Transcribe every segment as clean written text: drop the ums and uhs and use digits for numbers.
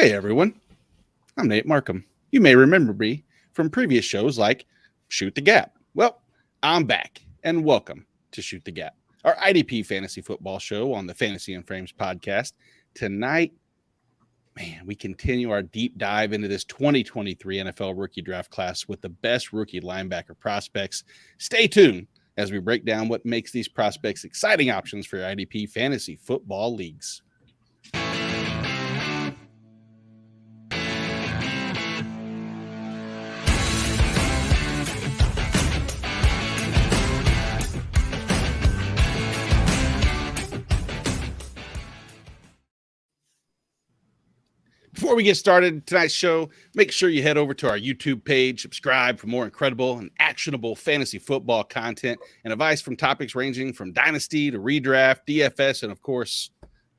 Hey everyone, I'm Nate Markham. You may remember me from previous shows like Shoot the Gap. Well, I'm back and welcome to Shoot the Gap, our IDP fantasy football show on the Fantasy and Frames podcast. Tonight, man, we continue our deep dive into this 2023 NFL rookie draft class with the best rookie linebacker prospects. Stay tuned as we break down what makes these prospects exciting options for your IDP fantasy football leagues. Before we get started tonight's show, make sure you head over to our YouTube page, subscribe for more incredible and actionable fantasy football content and advice from topics ranging from Dynasty to Redraft, DFS, and of course,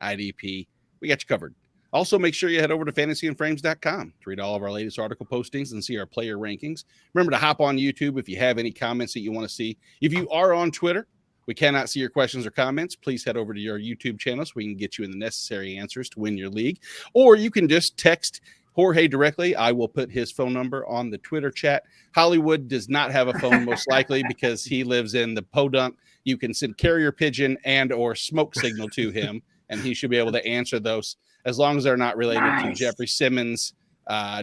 IDP. We got you covered. Also, make sure you head over to FantasyandFrames.com to read all of our latest article postings and see our player rankings. Remember to hop on YouTube if you have any comments that you want to see. If you are on Twitter, we cannot see your questions or comments. Please head over to your YouTube channel so we can get you in the necessary answers to win your league. Or you can just text Jorge directly. I will put his phone number on the Twitter chat. Hollywood does not have a phone, most likely, because he lives in the podunk. You can send carrier pigeon and or smoke signal to him, and he should be able to answer those as long as they're not related to Jeffrey Simmons'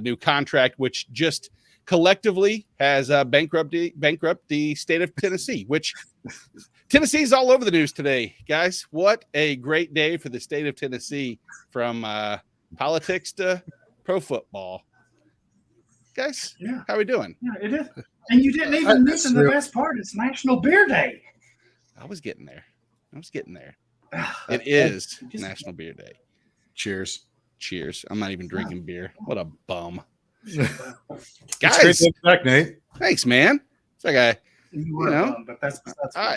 new contract, which just collectively has bankrupt the state of Tennessee, which Tennessee's all over the news today, guys. What a great day for the state of Tennessee, from politics to pro football. Guys, yeah. How are we doing? Yeah, it is. And you didn't even mention the best part. It's National Beer Day. I was getting there. It is National Beer Day. Cheers. I'm not even drinking beer. What a bum. Guys, back, Nate. Thanks, man. It's like but that's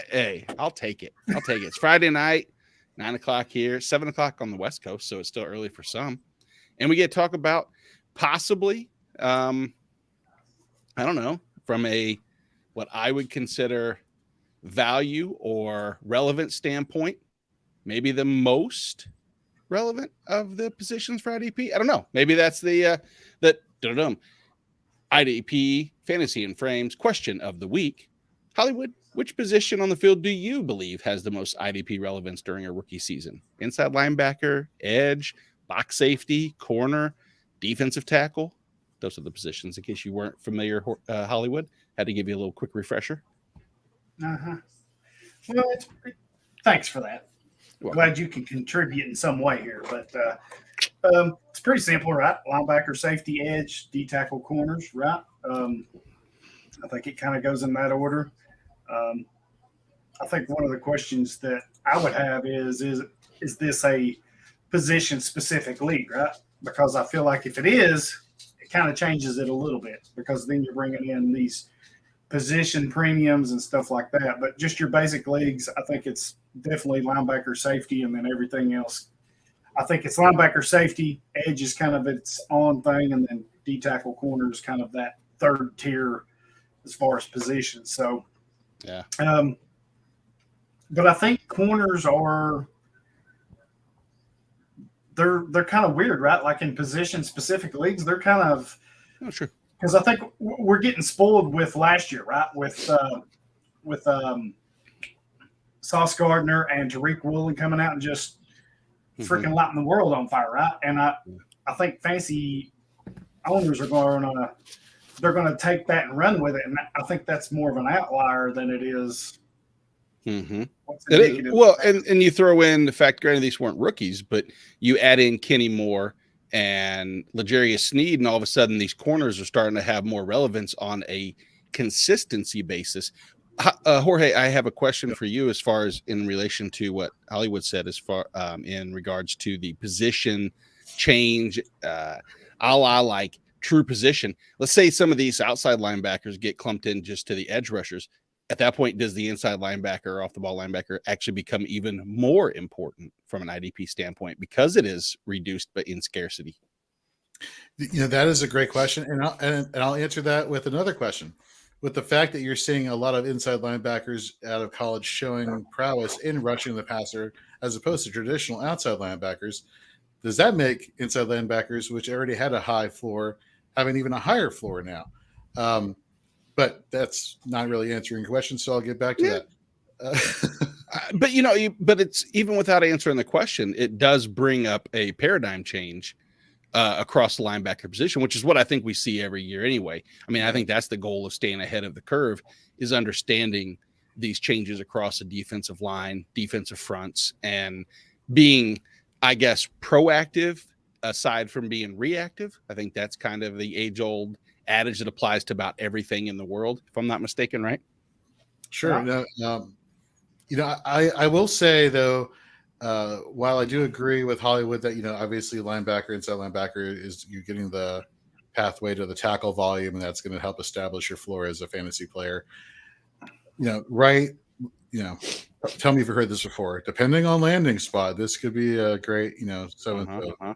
hey, I'll take it. It's Friday night, 9 o'clock here, 7 o'clock on the West Coast, so it's still early for some. And we get to talk about possibly, I don't know, from what I would consider value or relevant standpoint, maybe the most relevant of the positions for IDP. I don't know. Maybe that's the IDP Fantasy and Frames question of the week. Hollywood, which position on the field do you believe has the most IDP relevance during a rookie season? Inside linebacker, edge, box safety, corner, defensive tackle. Those are the positions. In case you weren't familiar, Hollywood, had to give you a little quick refresher. Well, thanks for that. Glad you can contribute in some way here, but it's pretty simple, right? Linebacker, safety, edge, D tackle, corners, right? I think it kind of goes in that order. I think one of the questions that I would have is this a position-specific league, right? Because I feel like if it is, it kind of changes it a little bit, because then you're bringing in these position premiums and stuff like that. But just your basic leagues, I think it's definitely linebacker, safety, and then everything else. I think it's linebacker, safety, edge is kind of its own thing, and then D tackle, corner is kind of that third tier as far as positions. So, yeah. But I think corners are they're kind of weird, right? Like in position specific leagues, they're kind of sure. Because I think we're getting spoiled with last year, right? With Sauce Gardner and Tariq Woolen coming out and just freaking lighting the world on fire, right? And I think fantasy owners are going to take that and run with it, and I think that's more of an outlier than it is. Well, and you throw in the fact, granted, these weren't rookies, but you add in Kenny Moore and L'Jarius Sneed, and all of a sudden these corners are starting to have more relevance on a consistency basis. Jorge, I have a question for you as far as in relation to what Hollywood said, as far in regards to the position change, a la like true position. Let's say some of these outside linebackers get clumped in just to the edge rushers. At that point, does the inside linebacker or off the ball linebacker actually become even more important from an IDP standpoint because it is reduced but in scarcity? That is a great question. And I'll answer that with another question. With the fact that you're seeing a lot of inside linebackers out of college showing prowess in rushing the passer, as opposed to traditional outside linebackers, does that make inside linebackers, which already had a high floor, having even a higher floor now? But that's not really answering your question, so I'll get back to that. But but it's even without answering the question, it does bring up a paradigm change across the linebacker position, which is what I think we see every year anyway. I mean, I think that's the goal of staying ahead of the curve, is understanding these changes across the defensive line, defensive fronts, and being, I guess, proactive aside from being reactive. I think that's kind of the age-old adage that applies to about everything in the world, if I'm not mistaken, right? Sure. I will say, though, while I do agree with Hollywood that, obviously inside linebacker is you're getting the pathway to the tackle volume, and that's going to help establish your floor as a fantasy player. Right. Tell me if you've heard this before. Depending on landing spot, this could be a great, so-and-so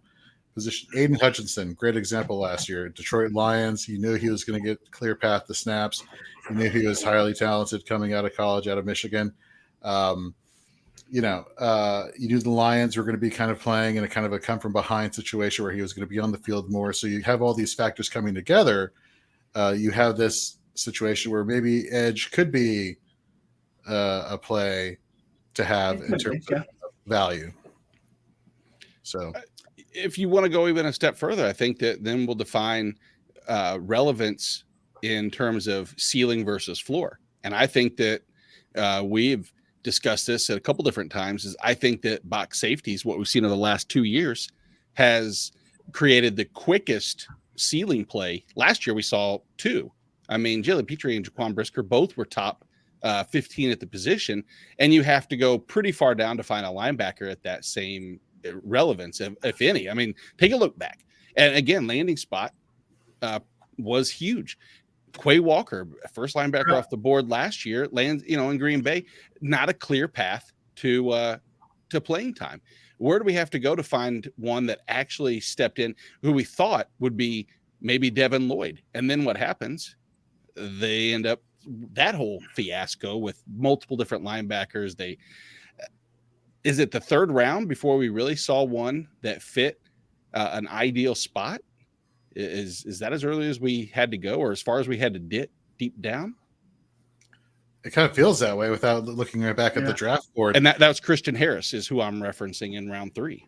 position. Aiden Hutchinson, great example last year. Detroit Lions, you knew he was going to get clear path to snaps. You knew he was highly talented coming out of college, out of Michigan. You knew the Lions were going to be kind of playing in a kind of a come from behind situation where he was going to be on the field more. So you have all these factors coming together. You have this situation where maybe edge could be a play to have in terms of value. So if you want to go even a step further, I think that then we'll define relevance in terms of ceiling versus floor. And I think that we've discussed this at a couple different times, is I think that box safeties, what we've seen in the last 2 years, has created the quickest ceiling play. Last year we saw 2. I mean, Jalen Petrie and Jaquan Brisker both were top 15 at the position, and you have to go pretty far down to find a linebacker at that same relevance, if any. I mean, take a look back. And again, landing spot was huge. Quay Walker, first linebacker off the board last year, lands, in Green Bay, not a clear path to playing time. Where do we have to go to find one that actually stepped in, who we thought would be maybe Devin Lloyd? And then what happens? They end up that whole fiasco with multiple different linebackers. Is it the 3rd round before we really saw one that fit an ideal spot? Is that as early as we had to go, or as far as we had to dip deep down? It kind of feels that way without looking right back at the draft board. And that was Christian Harris, is who I'm referencing in round 3.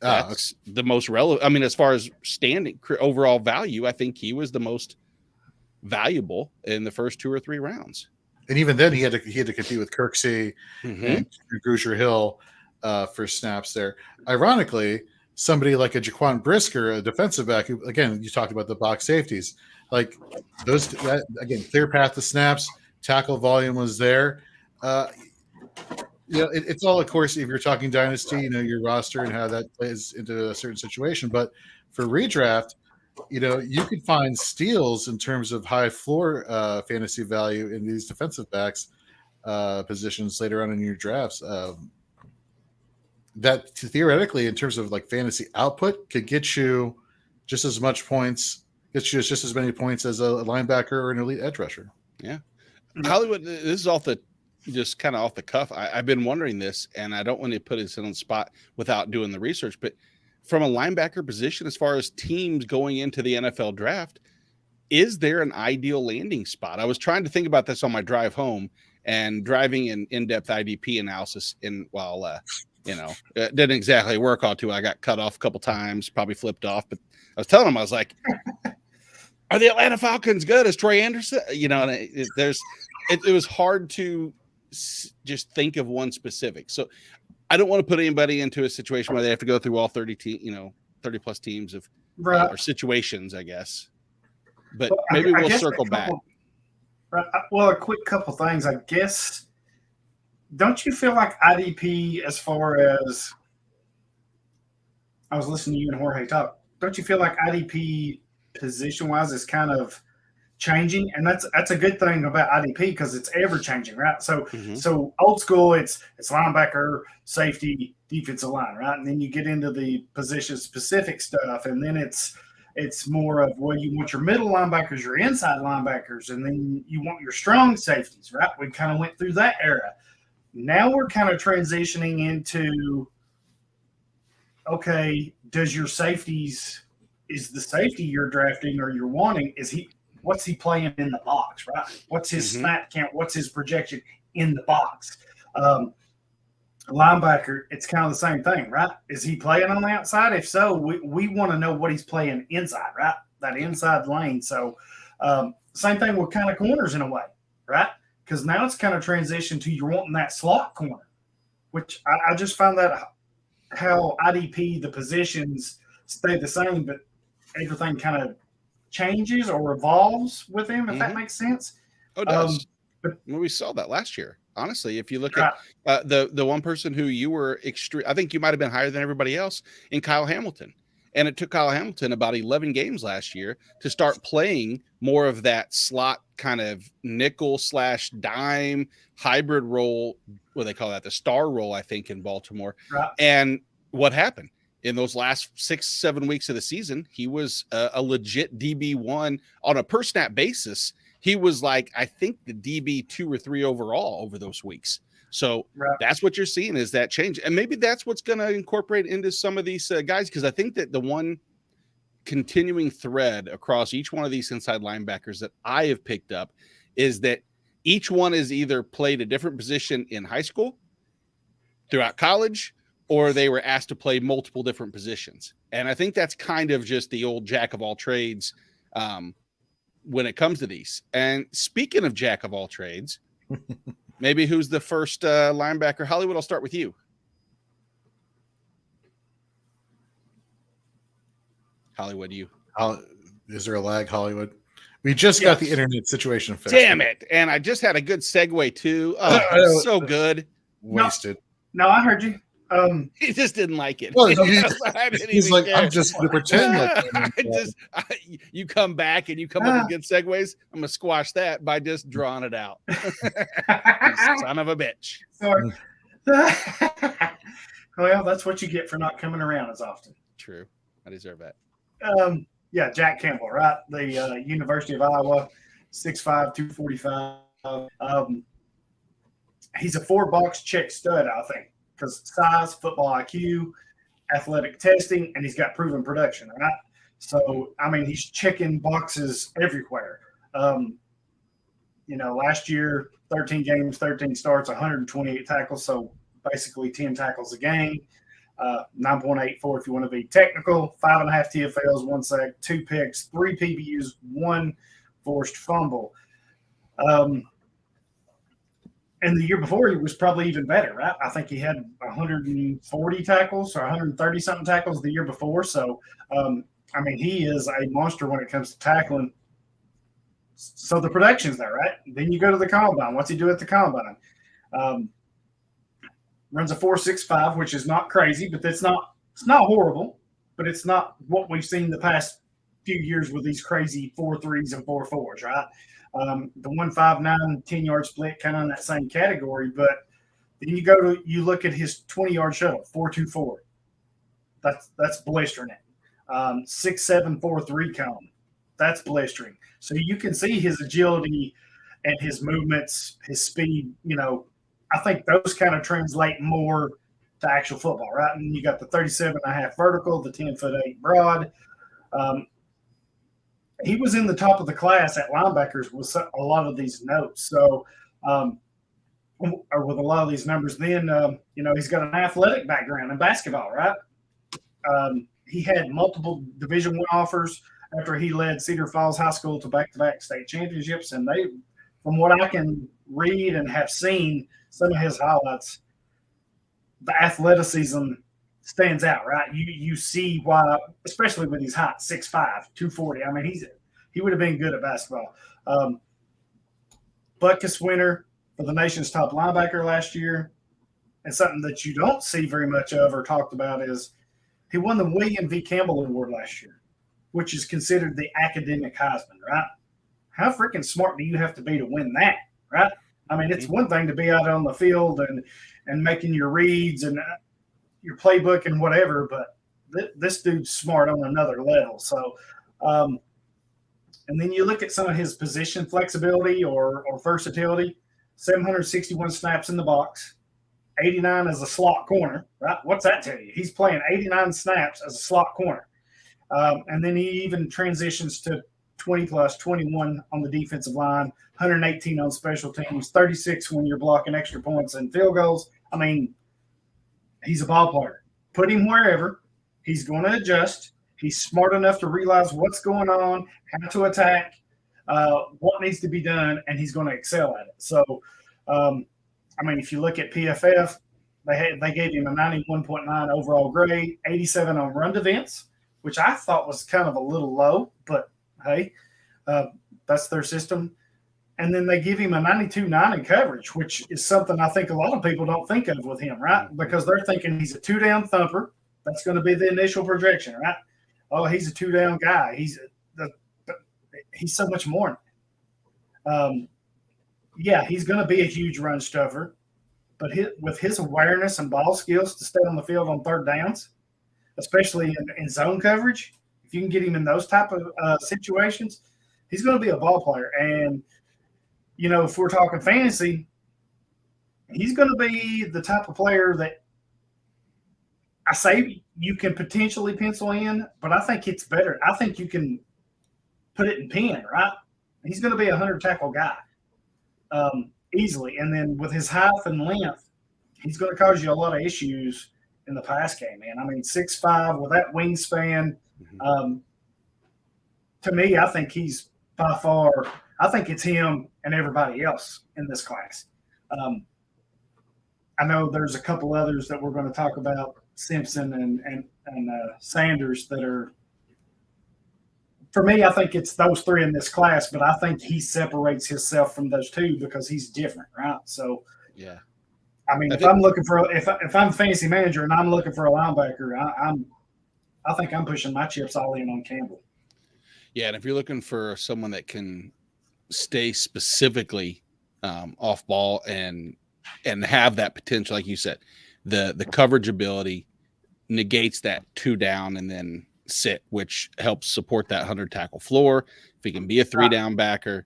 That's the most relevant. I mean, as far as standing overall value, I think he was the most valuable in the first 2 or 3 rounds. And even then, he had to compete with Kirksey and Grugier Hill for snaps there. Ironically, somebody like a Jaquan Brisker, a defensive back, who, again, you talked about the box safeties, like those, again, clear path to snaps, tackle volume was there. It's all, of course, if you're talking Dynasty, your roster and how that plays into a certain situation. But for redraft, you could find steals in terms of high floor fantasy value in these defensive backs positions later on in your drafts. That theoretically, in terms of like fantasy output, could get you just as much points, get you just as many points as a linebacker or an elite edge rusher. Yeah. Hollywood, this is just kind of off the cuff. I've been wondering this, and I don't want to put it on the spot without doing the research, but from a linebacker position, as far as teams going into the NFL draft, is there an ideal landing spot? I was trying to think about this on my drive home, and driving an in-depth IDP analysis it didn't exactly work all too well. I got cut off a couple times, probably flipped off, but I was telling him, I was like, are the Atlanta Falcons good as Troy Anderson? It was hard to just think of one specific. So I don't want to put anybody into a situation where they have to go through all 30 plus teams of or situations, I guess. But maybe we'll circle back. Well, a quick couple things, I guess. Don't you feel like IDP, as far as I was listening to you and Jorge talk, don't you feel like IDP position-wise is kind of changing? And that's a good thing about IDP, because it's ever-changing, right? So so old school, it's linebacker, safety, defensive line, right? And then you get into the position-specific stuff, and then it's more of, well, you want your middle linebackers, your inside linebackers, and then you want your strong safeties, right? We kind of went through that era. Now we're kind of transitioning into okay, does your safeties, is the safety you're drafting or you're wanting, what's he playing in the box, right? What's his snap count? What's his projection in the box? Linebacker, it's kind of the same thing, right? Is he playing on the outside? If so, we want to know what he's playing inside, right? That inside lane. So same thing with kind of corners in a way, right? Because now it's kind of transitioned to you're wanting that slot corner, which I just found that how IDP, the positions stay the same, but everything kind of changes or evolves with him, if that makes sense. Oh, it does. But we saw that last year. Honestly, if you look at the one person who you were extreme, I think you might have been higher than everybody else in Kyle Hamilton. And it took Kyle Hamilton about 11 games last year to start playing more of that slot kind of nickel / dime hybrid role. What they call that, the star role, I think, in Baltimore. Right. And what happened in those last 6-7 weeks of the season? He was a legit DB1 on a per snap basis. He was like, I think the DB 2 or 3 overall over those weeks. So that's what you're seeing is that change. And maybe that's what's going to incorporate into some of these guys. Because I think that the one continuing thread across each one of these inside linebackers that I have picked up is that each one has either played a different position in high school, throughout college, or they were asked to play multiple different positions. And I think that's kind of just the old jack of all trades when it comes to these. And speaking of jack of all trades, maybe who's the first linebacker? Hollywood, I'll start with you. Hollywood, you. Is there a lag, Hollywood? We just got the internet situation fixed. Damn it. And I just had a good segue too. Oh, so good. Wasted. No, I heard you. He just didn't like it. Well, he's like, care. I'm just going to pretend like you come back and you come up with good segues. I'm going to squash that by just drawing it out. Son of a bitch. Sorry. Well, that's what you get for not coming around as often. True. I deserve that. Yeah, Jack Campbell, right? The University of Iowa, 6'5", 245. He's a 4-box check stud, I think. Because size, football IQ, athletic testing, and he's got proven production, right? So, I mean, he's checking boxes everywhere. Last year, 13 games, 13 starts, 128 tackles, so basically 10 tackles a game, 9.84 if you want to be technical, 5.5 TFLs, 1 sack, 2 picks, 3 PBUs, 1 forced fumble. And the year before, he was probably even better, right? I think he had 140 tackles or 130-something tackles the year before. So, he is a monster when it comes to tackling. So the production's there, right? Then you go to the combine. What's he do at the combine? Runs a 4.65, which is not crazy, but it's not horrible. But it's not what we've seen the past few years with these crazy 4.3s and 4.4s, right? The 1.59 10-yard split kind of in that same category, but then you look at his 20-yard shuttle, 4.24. That's blistering it. 6.7 4.3 cone, that's blistering. So you can see his agility and his movements, his speed. I think those kind of translate more to actual football, right? And you got the 37.5 vertical, the 10'8" broad. He was in the top of the class at linebackers with a lot of these notes. So, or with a lot of these numbers, then, he's got an athletic background in basketball, right? He had multiple Division I offers after he led Cedar Falls High School to back-to-back state championships. And they, from what I can read and have seen some of his highlights, the athleticism stands out, right? You see why, especially with his height, 6'5", 240. I mean, he would have been good at basketball. Butkus winner for the nation's top linebacker last year. And something that you don't see very much of or talked about is he won the William V. Campbell Award last year, which is considered the academic Heisman, right? How freaking smart do you have to be to win that, right? I mean, it's one thing to be out on the field and making your reads and your playbook and whatever, but this dude's smart on another level. So, and then you look at some of his position flexibility or versatility, 761 snaps in the box, 89 as a slot corner, right? What's that tell you? He's playing 89 snaps as a slot corner. And then he even transitions to 20 plus, 21 on the defensive line, 118 on special teams, 36 when you're blocking extra points and field goals. I mean, he's a ball player. Put him wherever. He's going to adjust. He's smart enough to realize what's going on, how to attack, what needs to be done, and he's going to excel at it. So, I mean, if you look at PFF, they gave him a 91.9 overall grade, 87 on run defense, which I thought was kind of a little low, but hey, that's their system. And then they give him a 92.9 in coverage, which is something I think a lot of people don't think of with him, right? Because they're thinking he's a two-down thumper. That's going to be the initial projection, right? Oh, he's a two-down guy. He's so much more. Yeah, he's going to be a huge run stuffer, but with his awareness and ball skills to stay on the field on third downs, especially in zone coverage, if you can get him in those type of situations, he's going to be a ball player. And, you know, if we're talking fantasy, he's going to be the type of player that I say you can potentially pencil in, but I think it's better. I think you can put it in pen, right? He's going to be a 100-tackle guy easily. And then with his height and length, he's going to cause you a lot of issues in the pass game, man. I mean, 6'5" with that wingspan. To me, I think he's by far – I think it's him and everybody else in this class. I know there's a couple others that we're going to talk about, Simpson and Sanders, that are – for me, I think it's those three in this class, but I think he separates himself from those two because he's different, right? So, yeah. I mean, if I'm looking for if I'm a fantasy manager and I'm looking for a linebacker, I think I'm pushing my chips all in on Campbell. Yeah, and if you're looking for someone that can stay specifically off ball and have that potential, like you said, the coverage ability negates that 2 down and then sit, which helps support that 100-tackle floor. If he can be a 3-down backer,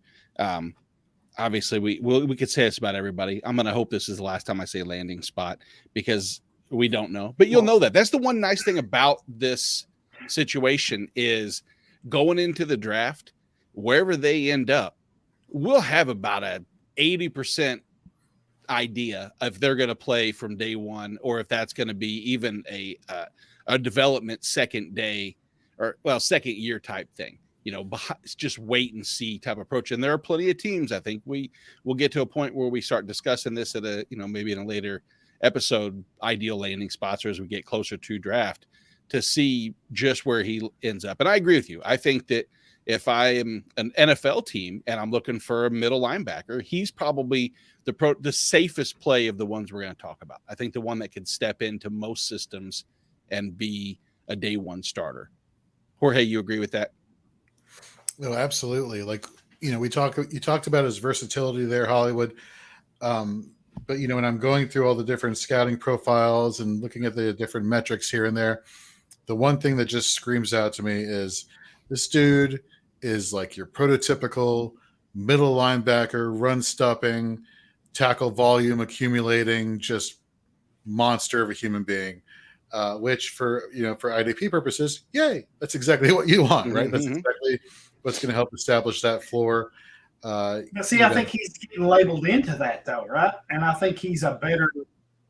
obviously we could say this about everybody. I'm going to hope this is the last time I say landing spot because we don't know, but you'll know that. That's the one nice thing about this situation is going into the draft, wherever they end up, we'll have about a 80% idea if they're going to play from day one, or if that's going to be even a development second year type thing. You know, it's just wait and see type approach. And there are plenty of teams. I think we will get to a point where we start discussing this at maybe in a later episode, ideal landing spots, or as we get closer to draft, to see just where he ends up. And I agree with you. I think that if I am an NFL team and I'm looking for a middle linebacker, he's probably the safest play of the ones we're going to talk about. I think the one that could step into most systems and be a day one starter. Jorge, you agree with that? No, absolutely. Like, you talked about his versatility there, Hollywood. But, when I'm going through all the different scouting profiles and looking at the different metrics here and there, the one thing that just screams out to me is this dude is like your prototypical middle linebacker, run stopping, tackle volume accumulating, just monster of a human being. Which for IDP purposes, yay, that's exactly what you want, right? That's exactly what's going to help establish that floor. I think he's getting labeled into that though, right? And I think he's a better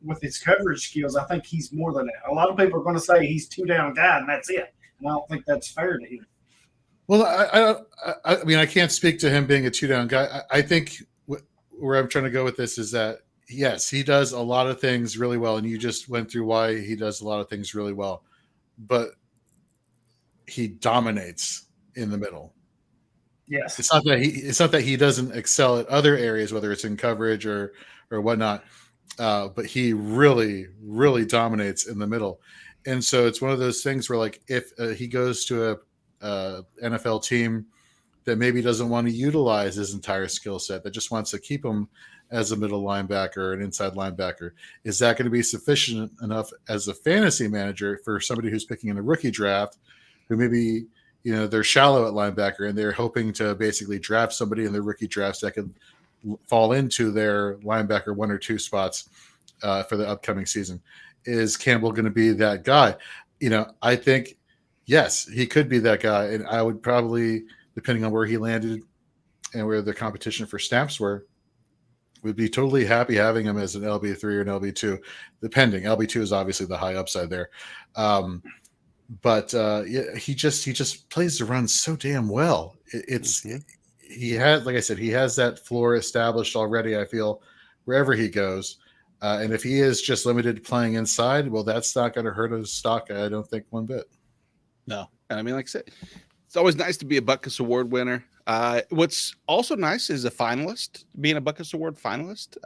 with his coverage skills. I think he's more than that. A lot of people are going to say he's 2-down guy and that's it. And I don't think that's fair to him. Well, I mean, I can't speak to him being a 2-down guy. I think where I'm trying to go with this is that, yes, he does a lot of things really well, and you just went through why he does a lot of things really well. But he dominates in the middle. Yes, it's not that he doesn't excel at other areas, whether it's in coverage or whatnot. But he really, really dominates in the middle, and so it's one of those things where, like, if he goes to a NFL team that maybe doesn't want to utilize his entire skill set, that just wants to keep him as a middle linebacker or an inside linebacker, is that going to be sufficient enough as a fantasy manager for somebody who's picking in a rookie draft, who maybe, they're shallow at linebacker and they're hoping to basically draft somebody in their rookie drafts that can fall into their linebacker 1 or 2 spots, for the upcoming season. Is Campbell going to be that guy? I think, yes, he could be that guy. And I would probably, depending on where he landed and where the competition for snaps were, would be totally happy having him as an LB3 or an LB2, depending. LB2 is obviously the high upside there. But he just plays the run so damn well. He has, like I said, he has that floor established already, I feel, wherever he goes. And if he is just limited to playing inside, well, that's not going to hurt his stock, I don't think, one bit. No. And I mean, like I said, it's always nice to be a Butkus Award winner. What's also nice is a finalist, being a Butkus Award finalist.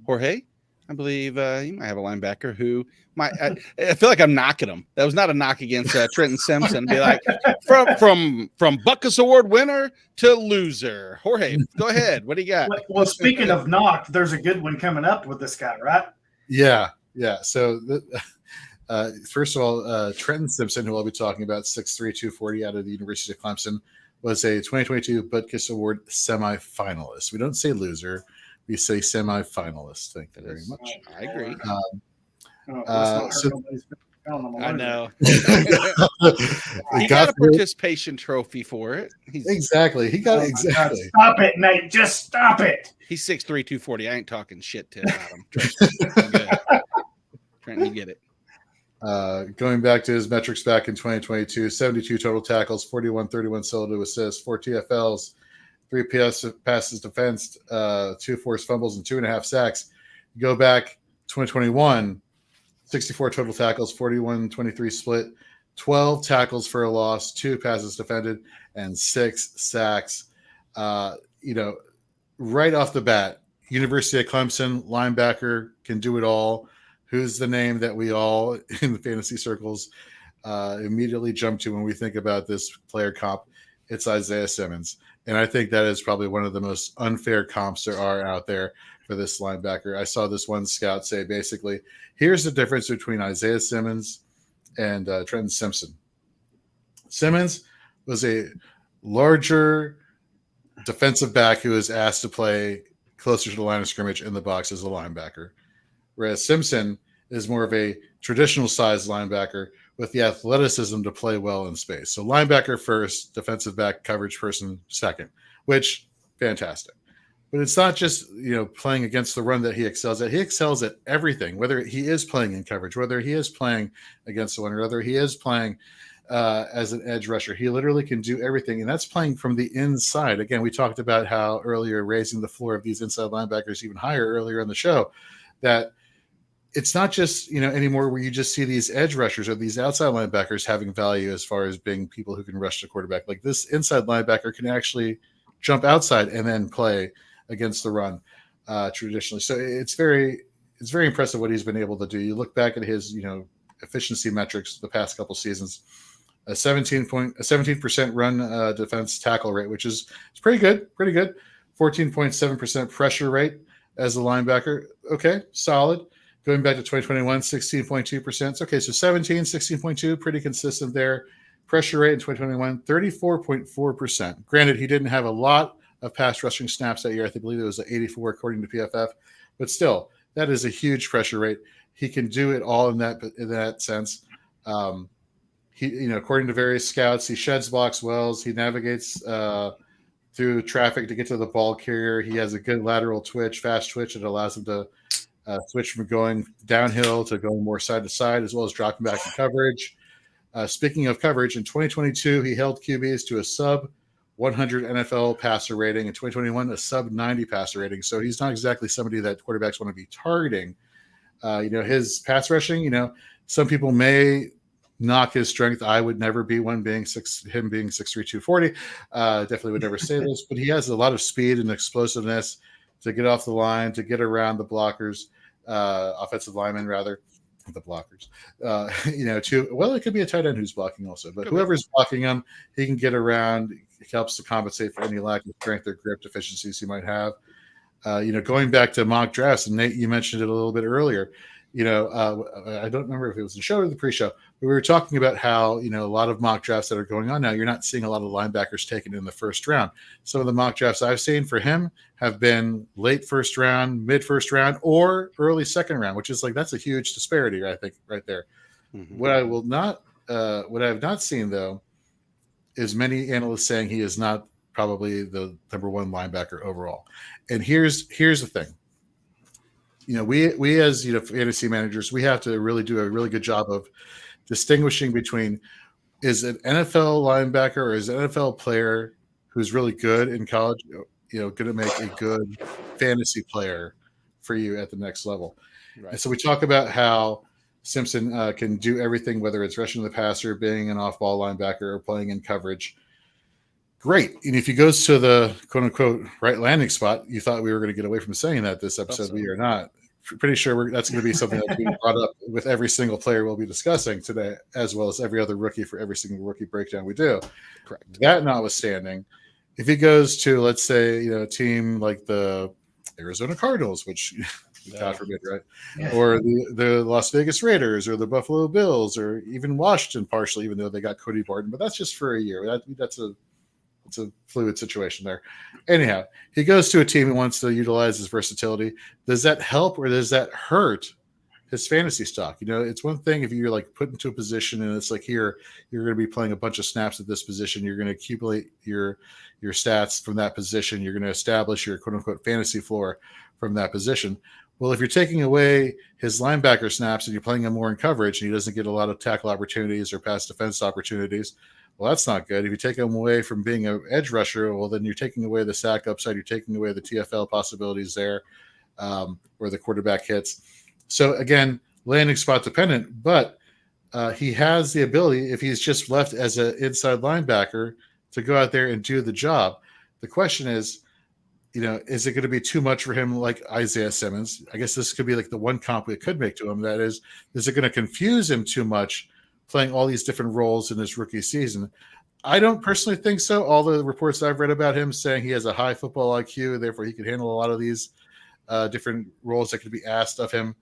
Jorge, I believe you might have a linebacker who might. I feel like I'm knocking him. That was not a knock against Trenton Simpson. Be like, from Butkus Award winner to loser. Jorge, go ahead. What do you got? Well, speaking of knock, there's a good one coming up with this guy, right? Yeah. So first of all, Trenton Simpson, who I'll be talking about, 6'3", 240 out of the University of Clemson, was a 2022 Butkus Award semifinalist. We don't say loser. We say semifinalist. Thank you very much. I agree. I know. He got a participation trophy for it. Exactly. He got exactly. Stop it, Nate. Just stop it. He's 6'3", 240. I ain't talking shit to him. Trenton, you get it. Going back to his metrics back in 2022, 72 total tackles, 41-31 solo to assists, 4 TFLs, 3 passes defensed, 2 forced fumbles, and 2.5 sacks. You go back 2021, 64 total tackles, 41-23 split, 12 tackles for a loss, 2 passes defended, and 6 sacks. Right off the bat, University of Clemson linebacker can do it all. Who's the name that we all in the fantasy circles immediately jump to when we think about this player comp? It's Isaiah Simmons. And I think that is probably one of the most unfair comps there are out there for this linebacker. I saw this one scout say, basically, here's the difference between Isaiah Simmons and Trenton Simpson. Simmons was a larger defensive back who was asked to play closer to the line of scrimmage in the box as a linebacker, whereas Simpson is more of a traditional size linebacker with the athleticism to play well in space. So linebacker first, defensive back coverage person second, which fantastic. But it's not just, playing against the run that he excels at. He excels at everything, whether he is playing in coverage, whether he is playing against the one, or whether he is playing as an edge rusher. He literally can do everything, and that's playing from the inside. Again, we talked about how earlier raising the floor of these inside linebackers even higher earlier in the show, that it's not just, anymore where you just see these edge rushers or these outside linebackers having value as far as being people who can rush the quarterback. Like, this inside linebacker can actually jump outside and then play against the run traditionally. So it's very impressive what he's been able to do. You look back at his, efficiency metrics the past couple seasons, a 17% run defense tackle rate, which is pretty good. 14.7% pressure rate as a linebacker. Okay, solid. Going back to 2021, 16.2%. Okay, so 17, 16.2, pretty consistent there. Pressure rate in 2021, 34.4%. Granted, he didn't have a lot of pass rushing snaps that year. I believe it was 84 according to PFF, but still, that is a huge pressure rate. He can do it all in that sense. He, according to various scouts, he sheds blocks wells. He navigates through traffic to get to the ball carrier. He has a good lateral twitch, fast twitch that allows him to switch from going downhill to going more side to side, as well as dropping back in coverage. Speaking of coverage, in 2022, he held QBs to a sub 100 NFL passer rating. In 2021, a sub 90 passer rating. So he's not exactly somebody that quarterbacks want to be targeting. His pass rushing, some people may knock his strength. I would never be one, being 6'3", 240. Definitely would never say this, but he has a lot of speed and explosiveness to get off the line, to get around the blockers, offensive linemen rather, the blockers. It could be a tight end who's blocking also, but whoever's blocking him, he can get around. It helps to compensate for any lack of strength or grip deficiencies he might have. Going back to mock drafts, and Nate, you mentioned it a little bit earlier. I don't remember if it was the show or the pre-show, we were talking about how, a lot of mock drafts that are going on now, you're not seeing a lot of linebackers taken in the first round. Some of the mock drafts I've seen for him have been late first round, mid first round, or early second round, which is that's a huge disparity, I think, right there. Mm-hmm. What I have not seen though, is many analysts saying he is not probably the number one linebacker overall. And here's the thing. We as fantasy managers, we have to really do a really good job of distinguishing between, is an NFL linebacker or is an NFL player who's really good in college, going to make a good fantasy player for you at the next level. Right. And so we talk about how Simpson can do everything, whether it's rushing the passer, being an off-ball linebacker, or playing in coverage. Great. And if he goes to the quote-unquote right landing spot, you thought we were going to get away from saying that this episode. So. We are not. Pretty sure that's going to be something that's being brought up with every single player we'll be discussing today, as well as every other rookie for every single rookie breakdown we do. Correct. That notwithstanding, if he goes to, let's say, a team like the Arizona Cardinals, which God forbid, right? Yeah. Or the Las Vegas Raiders or the Buffalo Bills or even Washington partially, even though they got Cody Barton, but that's just for a year. It's a fluid situation there. Anyhow, he goes to a team who wants to utilize his versatility. Does that help or does that hurt his fantasy stock? It's one thing if you're put into a position and it's here, you're going to be playing a bunch of snaps at this position. You're going to accumulate your stats from that position. You're going to establish your quote unquote fantasy floor from that position. Well, if you're taking away his linebacker snaps and you're playing him more in coverage and he doesn't get a lot of tackle opportunities or pass defense opportunities, well, that's not good. If you take him away from being an edge rusher, well, then you're taking away the sack upside. You're taking away the TFL possibilities there, or the quarterback hits. So again, landing spot dependent, but he has the ability, if he's just left as an inside linebacker, to go out there and do the job. The question is, is it going to be too much for him like Isaiah Simmons? I guess this could be the one comp we could make to him. That is it going to confuse him too much playing all these different roles in his rookie season? I don't personally think so. All the reports I've read about him saying he has a high football IQ, therefore he can handle a lot of these different roles that could be asked of him.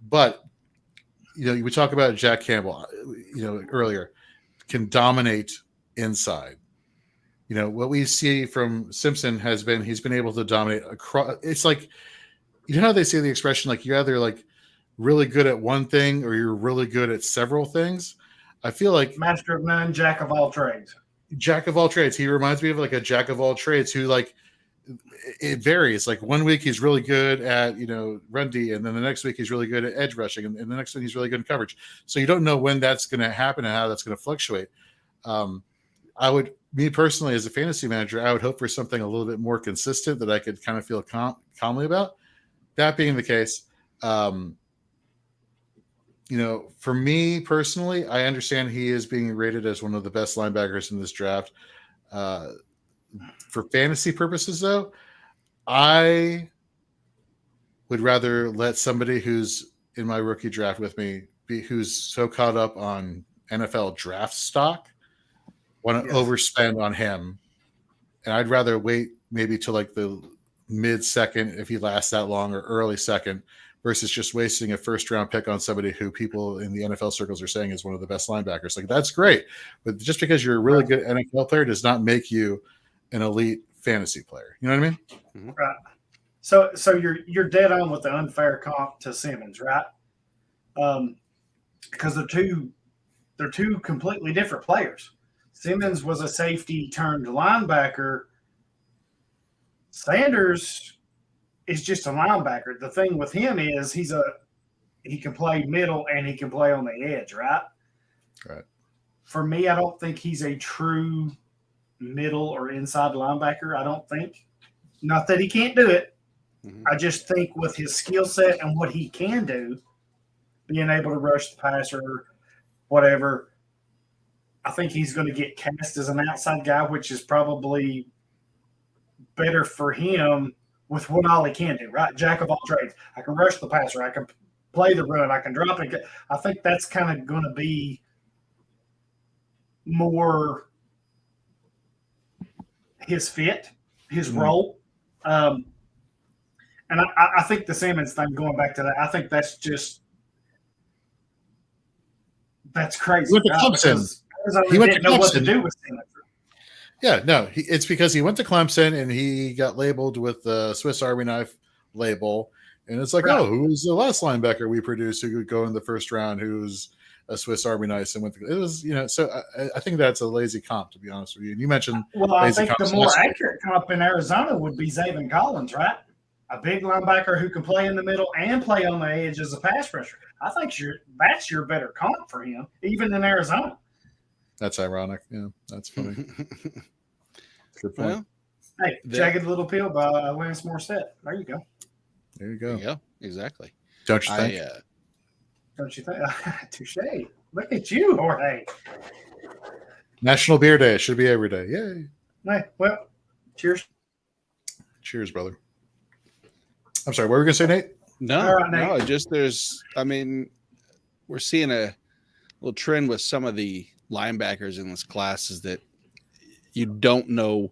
But, we talk about Jack Campbell, earlier, can dominate inside. What we see from Simpson has been, he's been able to dominate across. It's how they say the expression, you're either really good at one thing or you're really good at several things. I feel like master of none, jack of all trades. Jack of all trades. He reminds me of a jack of all trades who it varies. 1 week he's really good at, run D, and then the next week he's really good at edge rushing, and the next one he's really good in coverage. So you don't know when that's going to happen and how that's going to fluctuate. Me personally, as a fantasy manager, I would hope for something a little bit more consistent that I could kind of feel calmly about. That being the case, for me personally, I understand he is being rated as one of the best linebackers in this draft. For fantasy purposes, though, I would rather let somebody who's in my rookie draft with me who's so caught up on NFL draft stock want to overspend on him. And I'd rather wait maybe till the mid second if he lasts that long, or early second, versus just wasting a first round pick on somebody who people in the NFL circles are saying is one of the best linebackers. That's great. But just because you're a really good NFL player does not make you an elite fantasy player. You know what I mean? Mm-hmm. Right. So you're dead on with the unfair comp to Simmons, right? Because they're two completely different players. Simmons was a safety turned linebacker. Sanders is just a linebacker. The thing with him is he can play middle and he can play on the edge, right? Right. For me, I don't think he's a true middle or inside linebacker. I don't think. Not that he can't do it. Mm-hmm. I just think with his skill set and what he can do, being able to rush the passer, whatever, I think he's going to get cast as an outside guy, which is probably better for him with what all he can do, right? Jack of all trades. I can rush the passer. I can play the run. I can drop it. I think that's kind of going to be more his fit, his role. And I think the Simmons thing, going back to that, I think that's just That's crazy. He went to Clemson. He didn't know what to do with him. Yeah, no, it's because he went to Clemson and he got labeled with the Swiss Army knife label. And it's like, oh, who's the last linebacker we produced who could go in the first round who's a Swiss Army knife? And it was, so I think that's a lazy comp, to be honest with you. And you mentioned, I think the more accurate comp in Arizona would be Zaven Collins, right? A big linebacker who can play in the middle and play on the edge as a pass rusher. I think that's your better comp for him, even in Arizona. That's ironic. Yeah, that's funny. Good point. Well, hey, Jagged Little Pill by Lance Morissette. There you go. There you go. Yeah, exactly. Don't you think? Don't you think? Touche. Look at you, Jorge. National Beer Day. Should be every day. Yay. Hey, well, cheers. Cheers, brother. I'm sorry. What were we going to say, Nate? No, we're seeing a little trend with some of the linebackers in this class is that you don't know.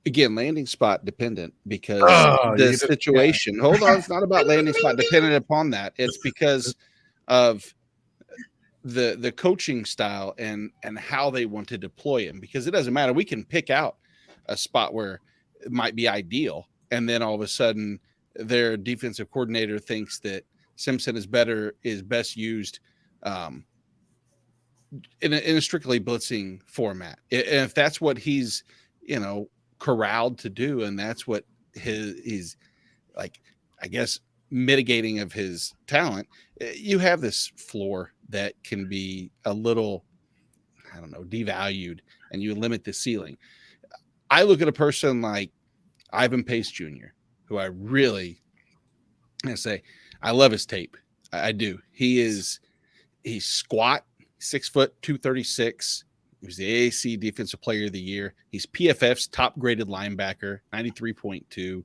Again, landing spot dependent because the situation. Hold on, it's not about landing spot dependent upon that. It's because of the coaching style and how they want to deploy him. Because it doesn't matter. We can pick out a spot where it might be ideal, and then all of a sudden their defensive coordinator thinks that Simpson is best used in a strictly blitzing format. And if that's what he's corralled to do, and that's what he's like, I guess, mitigating of his talent, you have this floor that can be a little, I don't know, devalued, and you limit the ceiling. I look at a person like Ivan Pace Jr., who I love his tape. I do. He's squat, 6 foot, 236. He was the AAC Defensive Player of the Year. He's PFF's top graded linebacker, 93.2.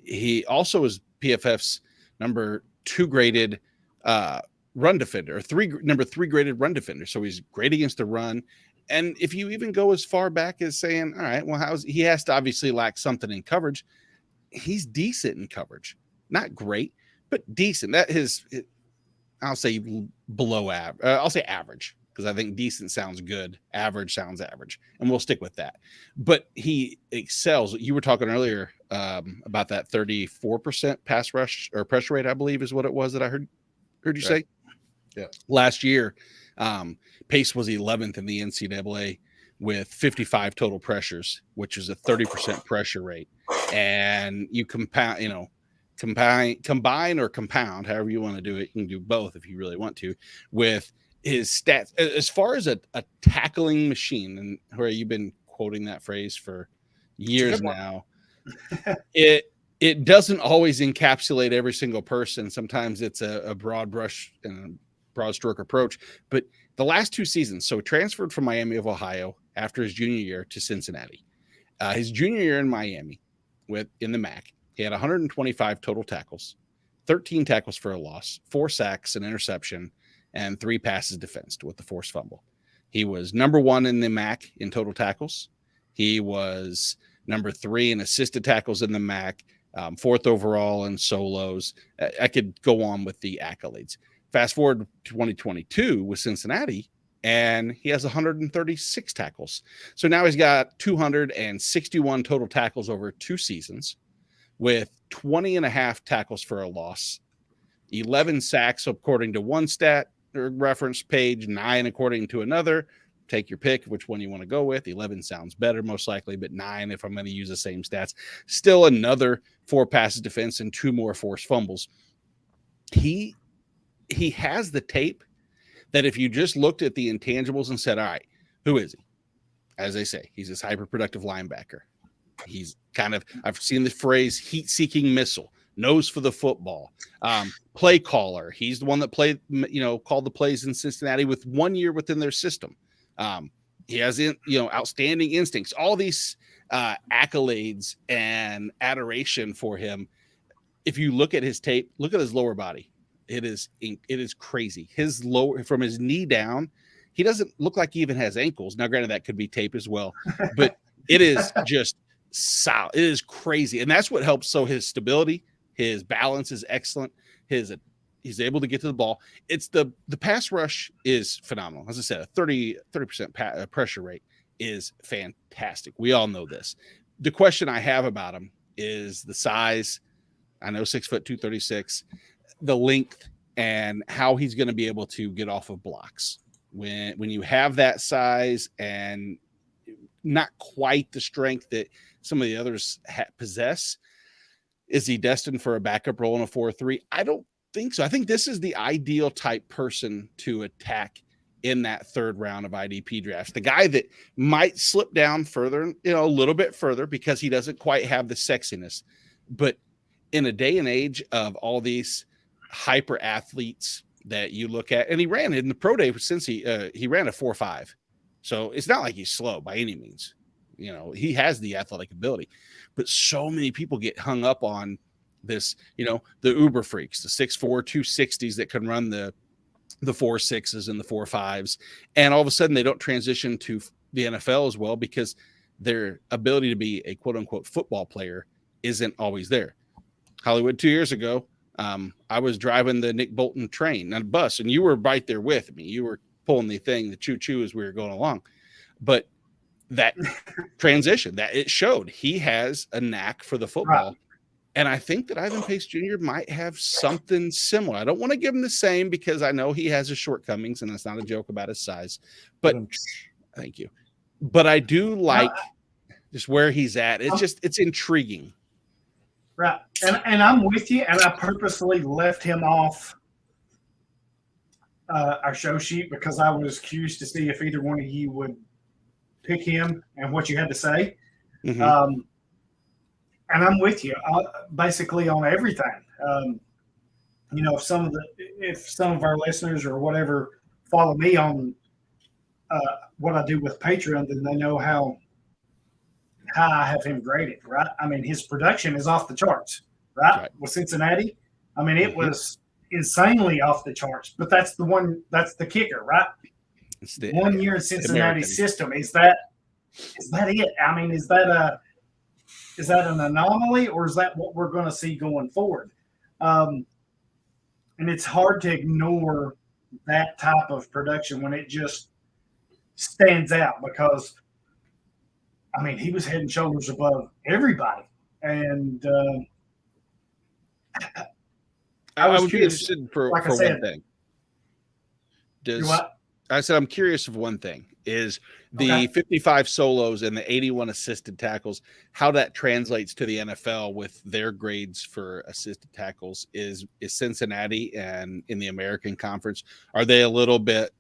He also is PFF's number 2 graded run defender, number 3 graded run defender. So he's great against the run. And if you even go as far back as saying, all right, well, he has to obviously lack something in coverage. He's decent in coverage, not great, but decent. I'll say below average. I'll say average, because I think decent sounds good. Average sounds average, and we'll stick with that. But he excels. You were talking earlier about that 34% pass rush or pressure rate, I believe is what it was that I heard you say. Yeah. Last year, Pace was 11th in the NCAA with 55 total pressures, which is a 30% pressure rate. And you combine or compound, however you want to do it. You can do both if you really want to, with his stats as far as a tackling machine. And where you've been quoting that phrase for years now. It doesn't always encapsulate every single person. Sometimes it's a broad brush and broad stroke approach. But the last 2 seasons, so transferred from Miami of Ohio after his junior year to Cincinnati. His junior year in Miami in the MAC, he had 125 total tackles, 13 tackles for a loss, 4 sacks, an interception, and 3 passes defensed with the forced fumble. He was number 1 in the MAC in total tackles. He was number 3 in assisted tackles in the MAC, 4th overall in solos. I could go on with the accolades. Fast forward to 2022 with Cincinnati, and he has 136 tackles. So now he's got 261 total tackles over 2 seasons with 20 and a half tackles for a loss, 11 sacks according to one stat or reference page, 9 according to another. Take your pick which one you want to go with. 11 sounds better most likely, but 9 if I'm going to use the same stats. Still another 4 passes defense and 2 more forced fumbles. He has the tape that if you just looked at the intangibles and said, all right, who is he? As they say, he's this hyper-productive linebacker. He's I've seen the phrase heat-seeking missile, nose for the football, play caller. He's the one that called the plays in Cincinnati with 1 year within their system. He has outstanding instincts, all these accolades and adoration for him. If you look at his tape, look at his lower body. It is crazy. His from his knee down, he doesn't look like he even has ankles. Now, granted, that could be tape as well, but it is just solid. It is crazy. And that's what helps. So his stability, his balance is excellent. His He's able to get to the ball. It's the pass rush is phenomenal. As I said, a 30% pressure rate is fantastic. We all know this. The question I have about him is the size. I know 6 foot 236, the length, and how he's going to be able to get off of blocks. When you have that size and not quite the strength that some of the others possess, is he destined for a backup role in a 4-3? I don't think so. I think this is the ideal type person to attack in that third round of IDP drafts. The guy that might slip down further, a little bit further, because he doesn't quite have the sexiness. But in a day and age of all these hyper athletes that you look at, and he ran in the pro day since he ran a 4.5. So it's not like he's slow by any means. He has the athletic ability, but so many people get hung up on this, the uber freaks, the 6'4", 260s that can run the 4.6s and the 4.5s. And all of a sudden they don't transition to the NFL as well because their ability to be a quote unquote football player isn't always there. Hollywood, 2 years ago, I was driving the Nick Bolton train on a bus, and you were right there with me. You were pulling the thing, the choo-choo, as we were going along. But that transition, that it showed he has a knack for the football. Right. And I think that Ivan Pace Jr. might have something similar. I don't want to give him the same because I know he has his shortcomings, and that's not a joke about his size. But thank you. But I do like just where he's at. It's intriguing. Right. And I'm with you, and I purposely left him off our show sheet because I was curious to see if either one of you would pick him and what you had to say. Mm-hmm. And I'm with you basically on everything. If some of our listeners or whatever follow me on what I do with Patreon, then they know how I have him graded, right? I mean, his production is off the charts, right? With Cincinnati. I mean, it was insanely off the charts, but that's the kicker, right? It's the 1 year in Cincinnati's system. Is that it? I mean, is that an anomaly, or is that what we're going to see going forward? And it's hard to ignore that type of production when it just stands out because, I mean, he was head and shoulders above everybody. And I was interested for one thing. I said I'm curious of one thing. Is the 55 solos and the 81 assisted tackles, how that translates to the NFL with their grades for assisted tackles? Is Cincinnati and in the American Conference, are they a little bit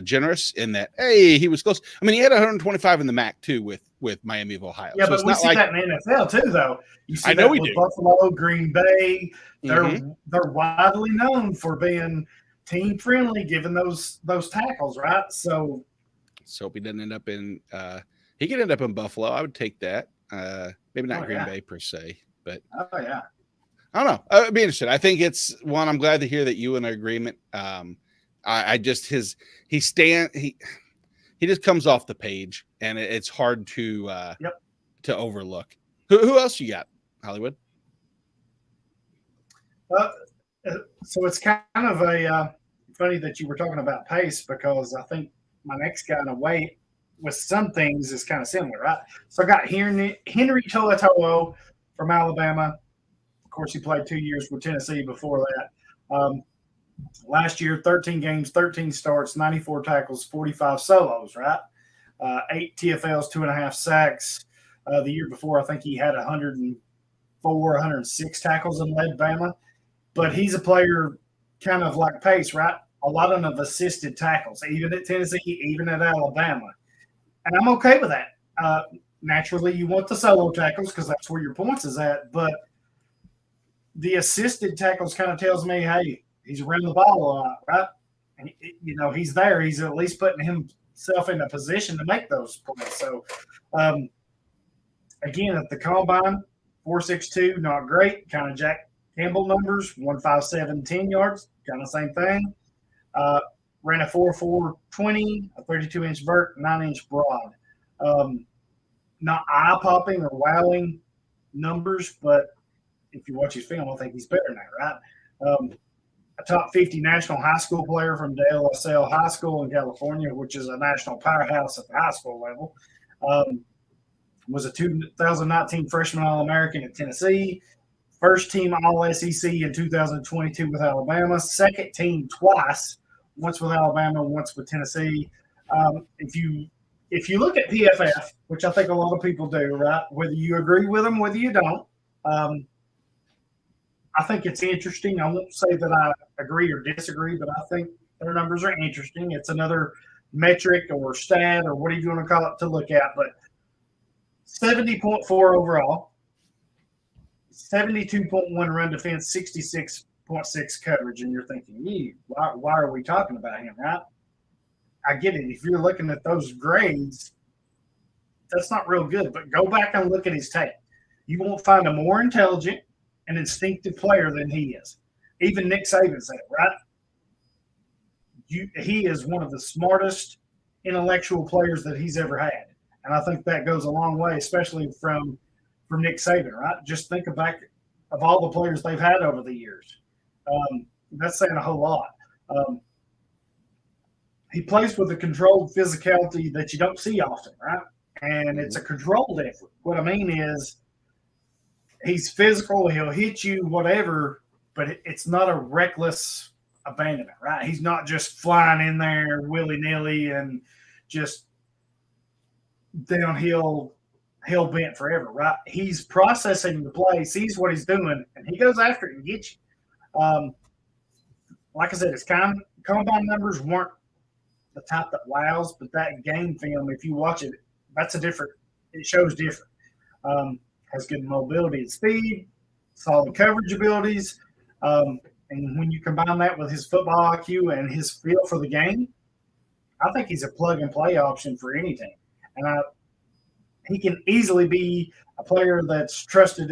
generous in that, hey, he was close? I mean, he had 125 in the MAC too with Miami of Ohio. Yeah, so but we see that in the NFL too, though. You see that with Buffalo, Green Bay. They're widely known for being team friendly, given those tackles, right? So hope he doesn't end up in he could end up in Buffalo. I would take that. Maybe not Green Bay per se, but I don't know. I'd be interested. I think it's one. I'm glad to hear that you in agreement. I just he just comes off the page, and it's hard to overlook. Who else you got, Hollywood? So it's kind of a funny that you were talking about Pace because I think my next guy in a way with some things is kind of similar, right? So I got Henry To'oTo'o from Alabama. Of course, he played 2 years with Tennessee before that. Last year, 13 games, 13 starts, 94 tackles, 45 solos, right? 8 TFLs, 2.5 sacks. The year before, I think he had 104, 106 tackles and led Bama. But he's a player kind of like Pace, right? A lot of them have assisted tackles, even at Tennessee, even at Alabama. And I'm okay with that. Naturally, you want the solo tackles because that's where your points is at. But the assisted tackles kind of tells me, hey, he's around the ball a lot, right? And, he's there. He's at least putting himself in a position to make those plays. So, again, at the combine, 4.62, not great. Kind of Jack Campbell numbers, 157, 10 yards, kind of same thing. Ran a 4.420, a 32-inch vert, 9-inch broad. Not eye-popping or wowing numbers, but if you watch his film, I think he's better than that, right? a top 50 national high school player from De La Salle High School in California, which is a national powerhouse at the high school level. Was a 2019 freshman All-American at Tennessee. First team All-SEC in 2022 with Alabama. Second team twice, once with Alabama, once with Tennessee. If you look at PFF, which I think a lot of people do, right? Whether you agree with them, whether you don't, I think it's interesting. I won't say that I agree or disagree, but I think their numbers are interesting. It's another metric or stat or whatever you want to call it to look at. But 70.4 overall, 72.1 run defense, 66.6 coverage. And you're thinking, why are we talking about him, right? I get it. If you're looking at those grades, that's not real good. But go back and look at his tape. You won't find a more intelligent and instinctive player than he is. Even Nick Saban said it, right? He is one of the smartest intellectual players that he's ever had. And I think that goes a long way, especially from Nick Saban, right? Just think back of all the players they've had over the years. That's saying a whole lot. He plays with a controlled physicality that you don't see often, right? And it's a controlled effort. What I mean is he's physical, he'll hit you, whatever, but it's not a reckless abandonment, right? He's not just flying in there willy-nilly and just downhill, hell-bent forever, right? He's processing the play, sees what he's doing, and he goes after it and gets you. Like I said, his combine numbers weren't the type that wows, but that game film, if you watch it, it shows different. Has good mobility and speed, solid coverage abilities. And when you combine that with his football IQ and his feel for the game, I think he's a plug-and-play option for any team. And he can easily be a player that's trusted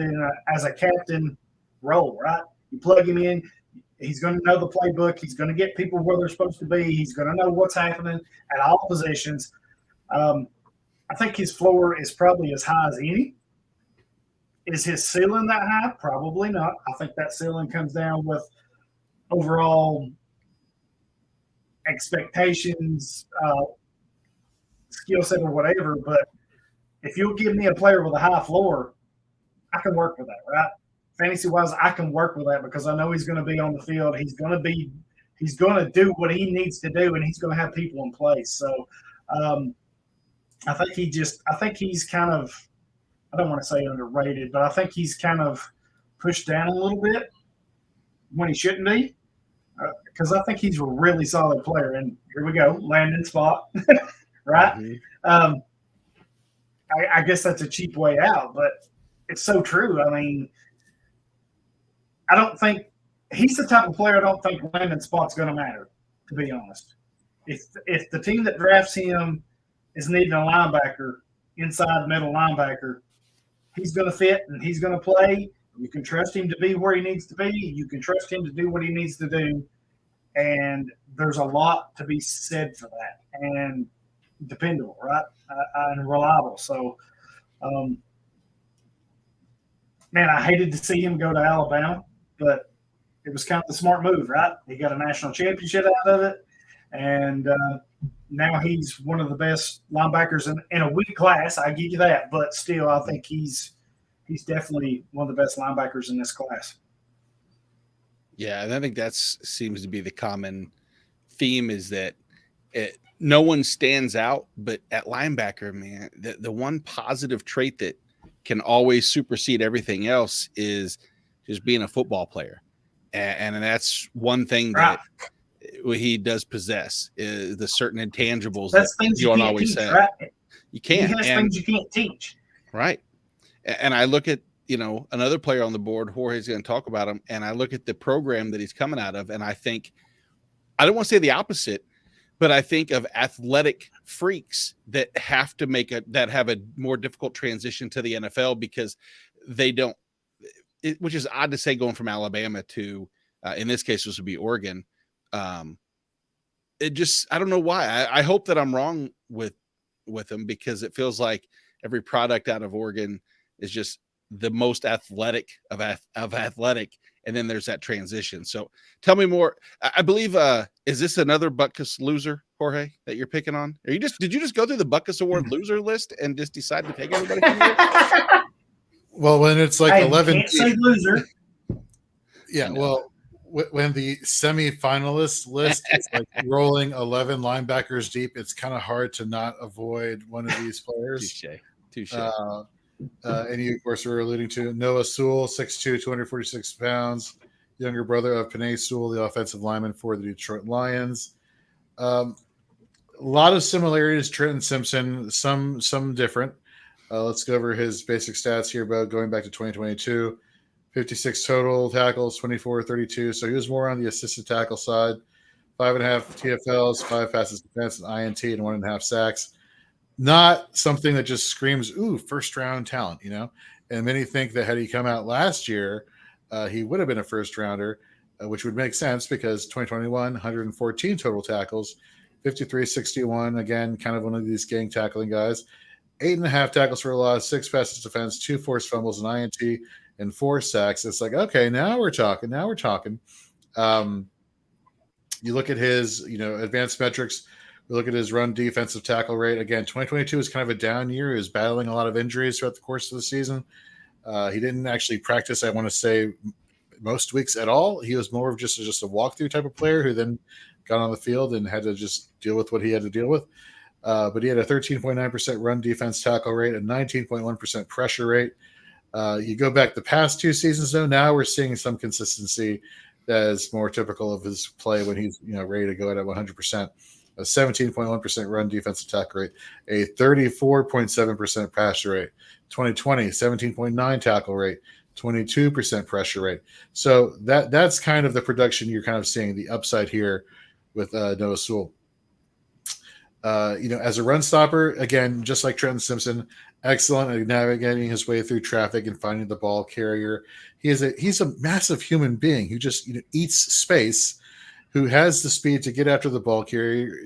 as a captain role, right? You plug him in, he's going to know the playbook. He's going to get people where they're supposed to be. He's going to know what's happening at all positions. I think his floor is probably as high as any. Is his ceiling that high? Probably not. I think that ceiling comes down with overall expectations, skill set or whatever. But if you'll give me a player with a high floor, I can work with that, right? Fantasy-wise, I can work with that because I know he's going to be on the field. He's going to do what he needs to do, and he's going to have people in place. So I think he's kind of, I don't want to say underrated, but I think he's kind of pushed down a little bit when he shouldn't be, because I think he's a really solid player. And here we go, landing spot, right? Mm-hmm. I guess that's a cheap way out, but it's so true. I mean, I don't think he's the type of player I don't think landing spot's going to matter, to be honest. If the team that drafts him is needing a linebacker, inside middle linebacker, he's going to fit and he's going to play. You can trust him to be where he needs to be. You can trust him to do what he needs to do. And there's a lot to be said for that. And dependable, right? And reliable. So, man, I hated to see him go to Alabama, but it was kind of the smart move, right? He got a national championship out of it. And now he's one of the best linebackers in a weak class. I give you that. But still, I think he's definitely one of the best linebackers in this class. Yeah, and I think that seems to be the common theme is that no one stands out, but at linebacker, man, the one positive trait that can always supersede everything else is just being a football player. And that's one thing that he does possess, is the certain intangibles that you don't always say. Right? You can't. He has things you can't teach. Right. And I look at, another player on the board, Jorge's going to talk about him, and I look at the program that he's coming out of, and I think, I don't want to say the opposite, but I think of athletic freaks that have a more difficult transition to the NFL because they don't, which is odd to say going from Alabama to, in this case, this would be Oregon. I don't know why. I hope that I'm wrong with him because it feels like every product out of Oregon is just the most athletic of athletic. and then there's that transition. So tell me more. I believe is this another Butkus loser, Jorge, that you're picking on? Did you just go through the Butkus Award loser list and just decide to take everybody from here? Well, when it's like 11, can't say loser. Yeah, well, when the semi-finalist list is like rolling 11 linebackers deep, it's kind of hard to not avoid one of these players. Touche. And you, of course, were alluding to Noah Sewell, 6'2", 246 pounds, younger brother of Penei Sewell, the offensive lineman for the Detroit Lions. A lot of similarities, Trenton Simpson, some different. Let's go over his basic stats here, about going back to 2022. 56 total tackles, 24-32. So he was more on the assisted tackle side. 5.5 TFLs, 5 passes defense, an INT, and 1.5 sacks. Not something that just screams, ooh, first-round talent, And many think that had he come out last year, he would have been a first-rounder, which would make sense because 2021, 114 total tackles, 53-61. Again, kind of one of these gang tackling guys. 8.5 tackles for a loss, 6 passes defense, 2 forced fumbles, an INT, and 4 sacks. It's like, okay, now we're talking. You look at his, advanced metrics. We look at his run defensive tackle rate. Again, 2022 is kind of a down year. He was battling a lot of injuries throughout the course of the season. He didn't actually practice, I want to say, most weeks at all. He was more of just a walkthrough type of player who then got on the field and had to just deal with what he had to deal with. But he had a 13.9% run defense tackle rate, a 19.1% pressure rate. You go back the past 2 seasons, though, now we're seeing some consistency that is more typical of his play when he's ready to go at 100%. A 17.1% run defensive tackle rate, a 34.7% pressure rate. 2020, 17.9 tackle rate, 22% pressure rate. So that's kind of the production you're kind of seeing, the upside here with Noah Sewell. As a run stopper, again, just like Trenton Simpson, excellent at navigating his way through traffic and finding the ball carrier. He's a massive human being who just eats space, who has the speed to get after the ball carrier.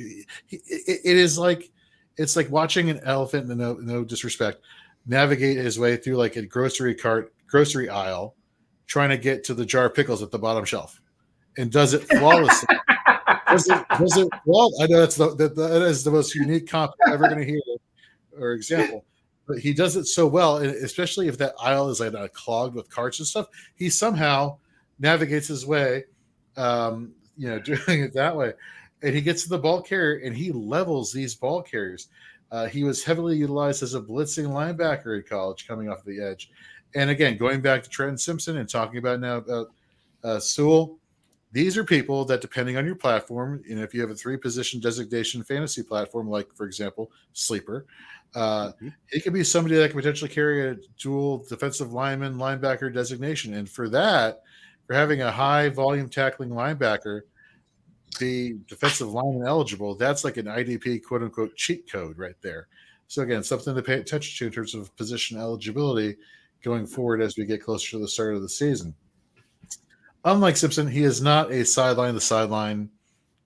It's like watching an elephant, no disrespect, navigate his way through like a grocery aisle, trying to get to the jar of pickles at the bottom shelf, and does it flawlessly. Does it well? I know that is the most unique comp I'm ever going to hear or example, but he does it so well, and especially if that aisle is like clogged with carts and stuff. He somehow navigates his way, doing it that way, and he gets to the ball carrier and he levels these ball carriers. He was heavily utilized as a blitzing linebacker in college, coming off the edge. And again, going back to Trenton Simpson and talking about now about Sewell. These are people that, depending on your platform, if you have a 3-position designation fantasy platform, like, for example, Sleeper, it could be somebody that could potentially carry a dual defensive linebacker designation. And for having a high volume tackling linebacker be defensive lineman eligible, that's like an IDP quote unquote cheat code right there. So again, something to pay attention to in terms of position eligibility going forward as we get closer to the start of the season. Unlike Simpson, he is not a sideline-to-sideline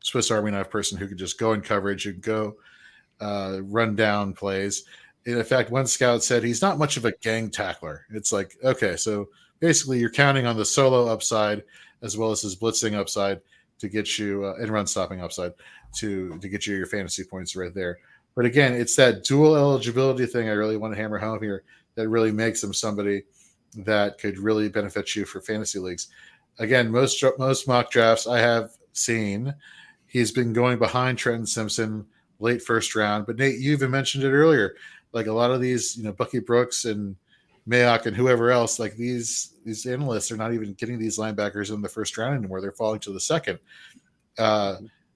Swiss Army knife person who could just go in coverage and go run down plays. In fact, one scout said he's not much of a gang tackler. It's like, okay, so basically you're counting on the solo upside as well as his blitzing upside to get you and run stopping upside to get you your fantasy points right there. But again, it's that dual eligibility thing I really want to hammer home here that really makes him somebody that could really benefit you for fantasy leagues. Again, most mock drafts I have seen, he's been going behind Trenton Simpson late first round. But Nate, you even mentioned it earlier. Like a lot of these, Bucky Brooks and Mayock and whoever else, like these analysts are not even getting these linebackers in the first round anymore. They're falling to the second.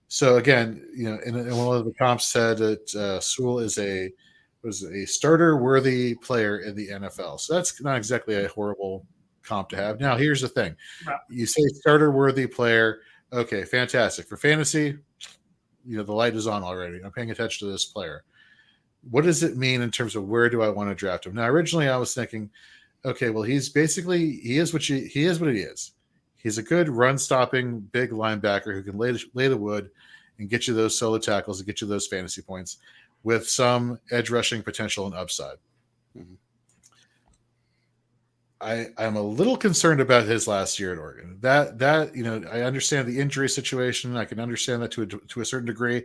So again, and one of the comps said that Sewell was a starter-worthy player in the NFL. So that's not exactly a horrible comp to have. Now, here's the thing. You say starter-worthy player. Okay, fantastic. For fantasy, the light is on already. I'm paying attention to this player. What does it mean in terms of where do I want to draft him? Now, originally I was thinking, okay, well, he is what he is. He's a good run-stopping big linebacker who can lay the wood and get you those solo tackles and get you those fantasy points with some edge rushing potential and upside. Mm-hmm. I'm a little concerned about his last year at Oregon. That I understand the injury situation. I can understand that to a certain degree,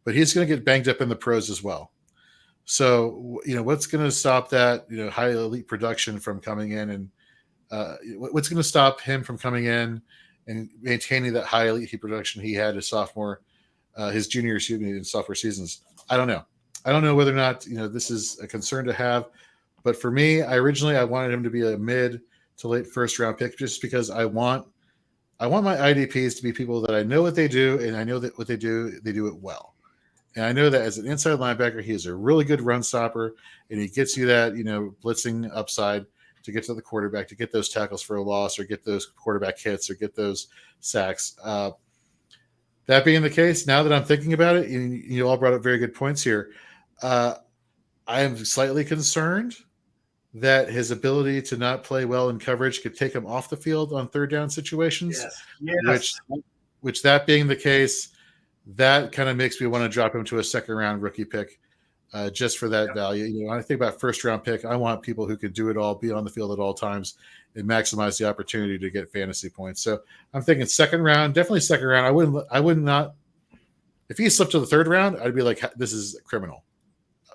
but he's going to get banged up in the pros as well. So what's going to stop that high elite production from coming in, and what's going to stop him from coming in and maintaining that high elite production he had his junior and sophomore seasons? I don't know. I don't know whether or not this is a concern to have. But for me, I wanted him to be a mid to late first round pick, just because I want my IDPs to be people that I know what they do, and I know that what they do it well. And I know that as an inside linebacker, he is a really good run stopper, and he gets you that blitzing upside to get to the quarterback, to get those tackles for a loss, or get those quarterback hits, or get those sacks. That being the case, now that I'm thinking about it, and you all brought up very good points here, I am slightly concerned that his ability to not play well in coverage could take him off the field on third down situations. Yes. Which that being the case, that kind of makes me want to drop him to a second round rookie pick, just for that value. When I think about first round pick, I want people who could do it all, be on the field at all times, and maximize the opportunity to get fantasy points. So I'm thinking second round, definitely second round. I would not, if he slipped to the third round, I'd be like, this is criminal.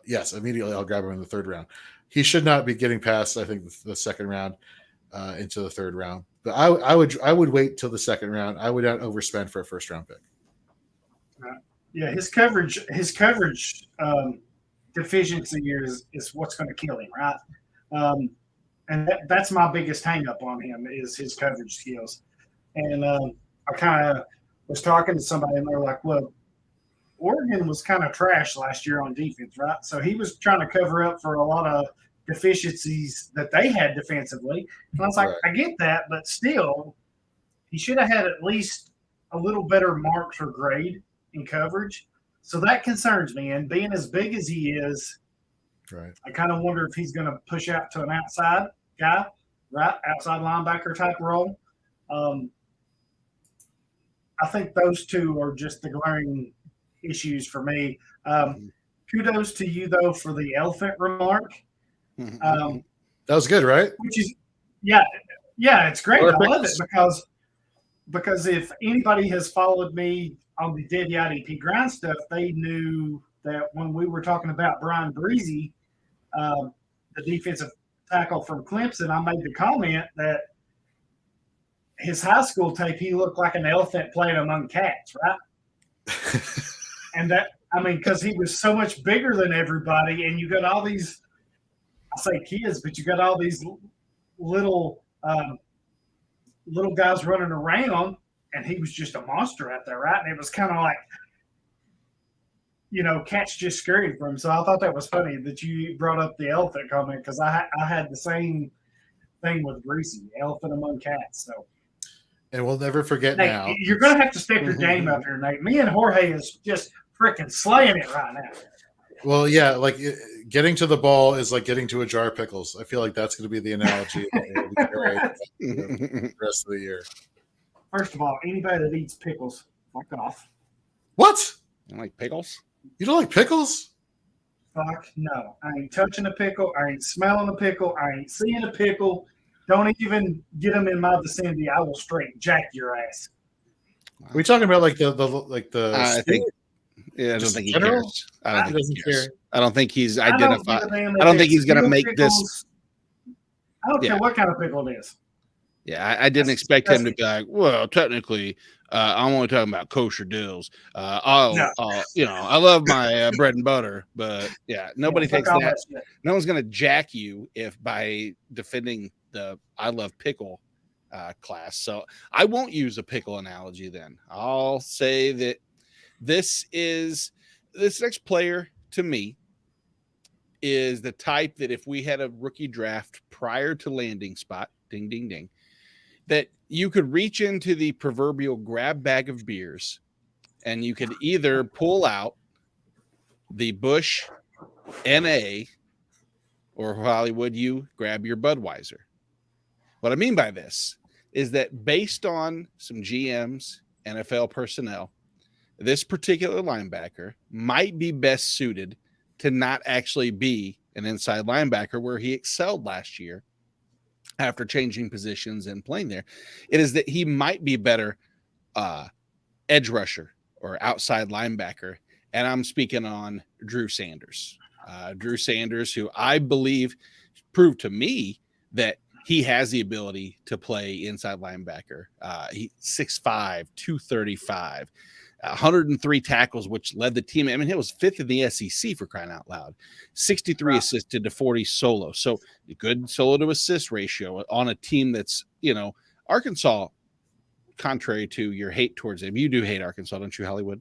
Yes, immediately I'll grab him in the third round. He should not be getting past, I think, the second round into the third round. But I would wait till the second round. I would not overspend for a first round pick. Yeah, his coverage deficiency is what's going to kill him, right? And that's my biggest hang up on him is his coverage skills. And I kind of was talking to somebody, and they were like, "Well, Oregon was kind of trash last year on defense, right? So he was trying to cover up for a lot of deficiencies that they had defensively." And I was like, right. I get that, but still, he should have had at least a little better marks or grade in coverage. So that concerns me. And being as big as he is, right, I kind of wonder if he's going to push out to an outside guy, right? Outside linebacker type role. I think those two are just the glaring issues for me. Kudos to you, though, for the elephant remark. That was good, right? Which is, yeah, it's great. I love it because if anybody has followed me on the Dead IDP grind stuff, they knew that when we were talking about Brian Breezy, the defensive tackle from Clemson, I made the comment that his high school tape, he looked like an elephant playing among cats, right? And that, because he was so much bigger than everybody, and you got all these, I say kids, but you got all these little guys running around, and he was just a monster out there, right? And it was kind of like, cats just scurried from him. So I thought that was funny that you brought up the elephant comment, because I had the same thing with Greasy, elephant among cats. So. And we'll never forget Nate, now. You're going to have to step your game up here, Nate. Me and Jorge is just freaking slaying it right now. Well, yeah, like getting to the ball is like getting to a jar of pickles. I feel like that's going to be the analogy the rest of the year. First of all, anybody that eats pickles, fuck off. What? You like pickles? You don't like pickles? Fuck no. I ain't touching a pickle. I ain't smelling a pickle. I ain't seeing a pickle. Don't even get them in my vicinity. I will straight jack your ass. Are we talking about like the I think. Yeah, I don't think he cares. I don't think he cares. I don't think he's identified. I don't think he's going to make this. I don't care what kind of pickle it is. Yeah, I didn't expect him to be like, well, technically, I'm only talking about kosher dills. I love my bread and butter, but yeah, nobody thinks that. No one's going to jack you if by defending the I love pickle class. So I won't use a pickle analogy then. I'll say that this next player to me is the type that if we had a rookie draft prior to landing spot, ding, ding, ding, that you could reach into the proverbial grab bag of beers and you could either pull out the Busch NA or Hollywood, you grab your Budweiser. What I mean by this is that based on some GMs, NFL personnel, this particular linebacker might be best suited to not actually be an inside linebacker where he excelled last year, after changing positions and playing there. It is that he might be better edge rusher or outside linebacker. And I'm speaking on Drew Sanders. Drew Sanders, who I believe proved to me that he has the ability to play inside linebacker. He's 6'5", 235, 103 tackles, which led the team. I mean, he was 5th in the SEC for crying out loud. 63 assisted to 40 solo. So good solo to assist ratio on a team that's, Arkansas, contrary to your hate towards him. You do hate Arkansas, don't you, Hollywood?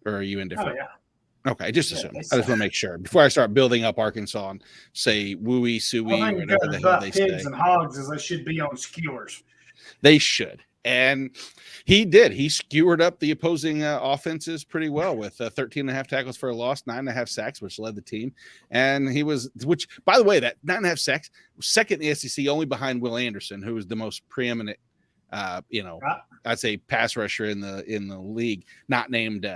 Or are you indifferent? Oh, yeah. Okay, just assume. I just want to make sure before I start building up Arkansas and say wooey, suey, or whatever the hell they say. Pigs and hogs as they should be on skewers. They should. And he did. He skewered up the opposing offenses pretty well with 13.5 tackles for a loss, 9.5 sacks, which led the team. And which, by the way, that 9.5 sacks was second in the SEC, only behind Will Anderson, who was the most preeminent, I'd say pass rusher in the league, not named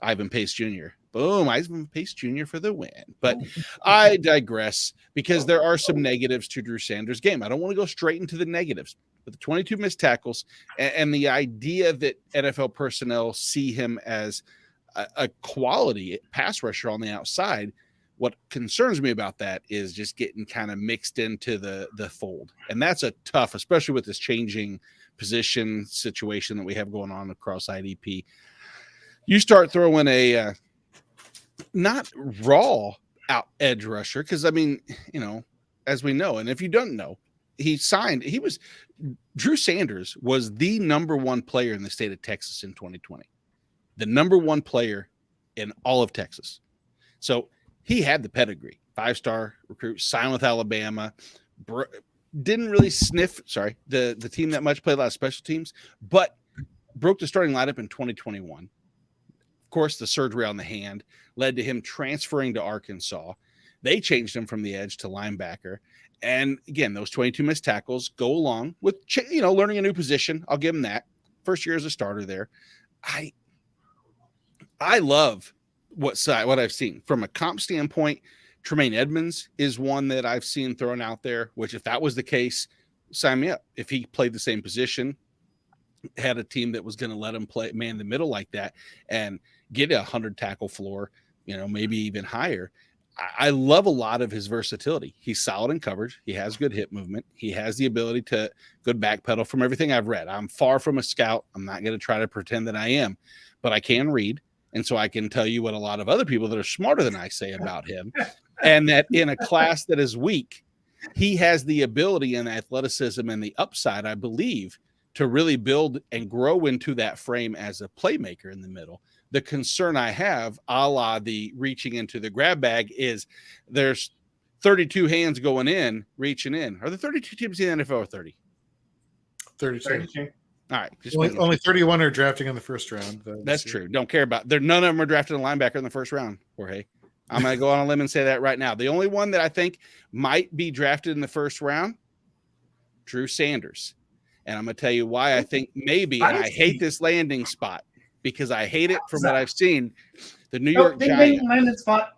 Ivan Pace Jr. Boom, Ivan Pace Jr. for the win. But I digress because there are some negatives to Drew Sanders' game. I don't want to go straight into the negatives, but the 22 missed tackles and the idea that NFL personnel see him as a quality pass rusher on the outside. What concerns me about that is just getting kind of mixed into the fold. And that's a tough, especially with this changing position situation that we have going on across IDP. You start throwing a not raw out edge rusher, because I mean, as we know, and if you don't know, Drew Sanders was the number one player in the state of Texas in 2020, the number one player in all of Texas. So he had the pedigree, 5-star recruit, signed with Alabama, didn't really sniff the team that much, played a lot of special teams, but broke the starting lineup in 2021. Of course, the surgery on the hand led to him transferring to Arkansas. They changed him from the edge to linebacker. And again, those 22 missed tackles go along with, learning a new position. I'll give him that. First year as a starter there. I love what I've seen from a comp standpoint. Tremaine Edmonds is one that I've seen thrown out there, which if that was the case, sign me up. If he played the same position, had a team that was going to let him play man in the middle like that and get a 100 tackle floor, maybe even higher. I love a lot of his versatility. He's solid in coverage. He has good hip movement. He has the ability to good backpedal from everything I've read. I'm far from a scout. I'm not going to try to pretend that I am, but I can read. And so I can tell you what a lot of other people that are smarter than I say about him. And that in a class that is weak, he has the ability and athleticism and the upside, I believe, to really build and grow into that frame as a playmaker in the middle. The concern I have, a la the reaching into the grab bag, is there's 32 hands going in, reaching in. Are the 32 teams in the NFL or 30? 32. All right. Only 31 are drafting in the first round. That's true. Don't care about it. None of them are drafted a linebacker in the first round, Jorge. I'm going to go on a limb and say that right now. The only one that I think might be drafted in the first round, Drew Sanders. And I'm going to tell you why I think maybe, and I hate this landing spot because I hate it from what I've seen. The New York Giants. Landing spot.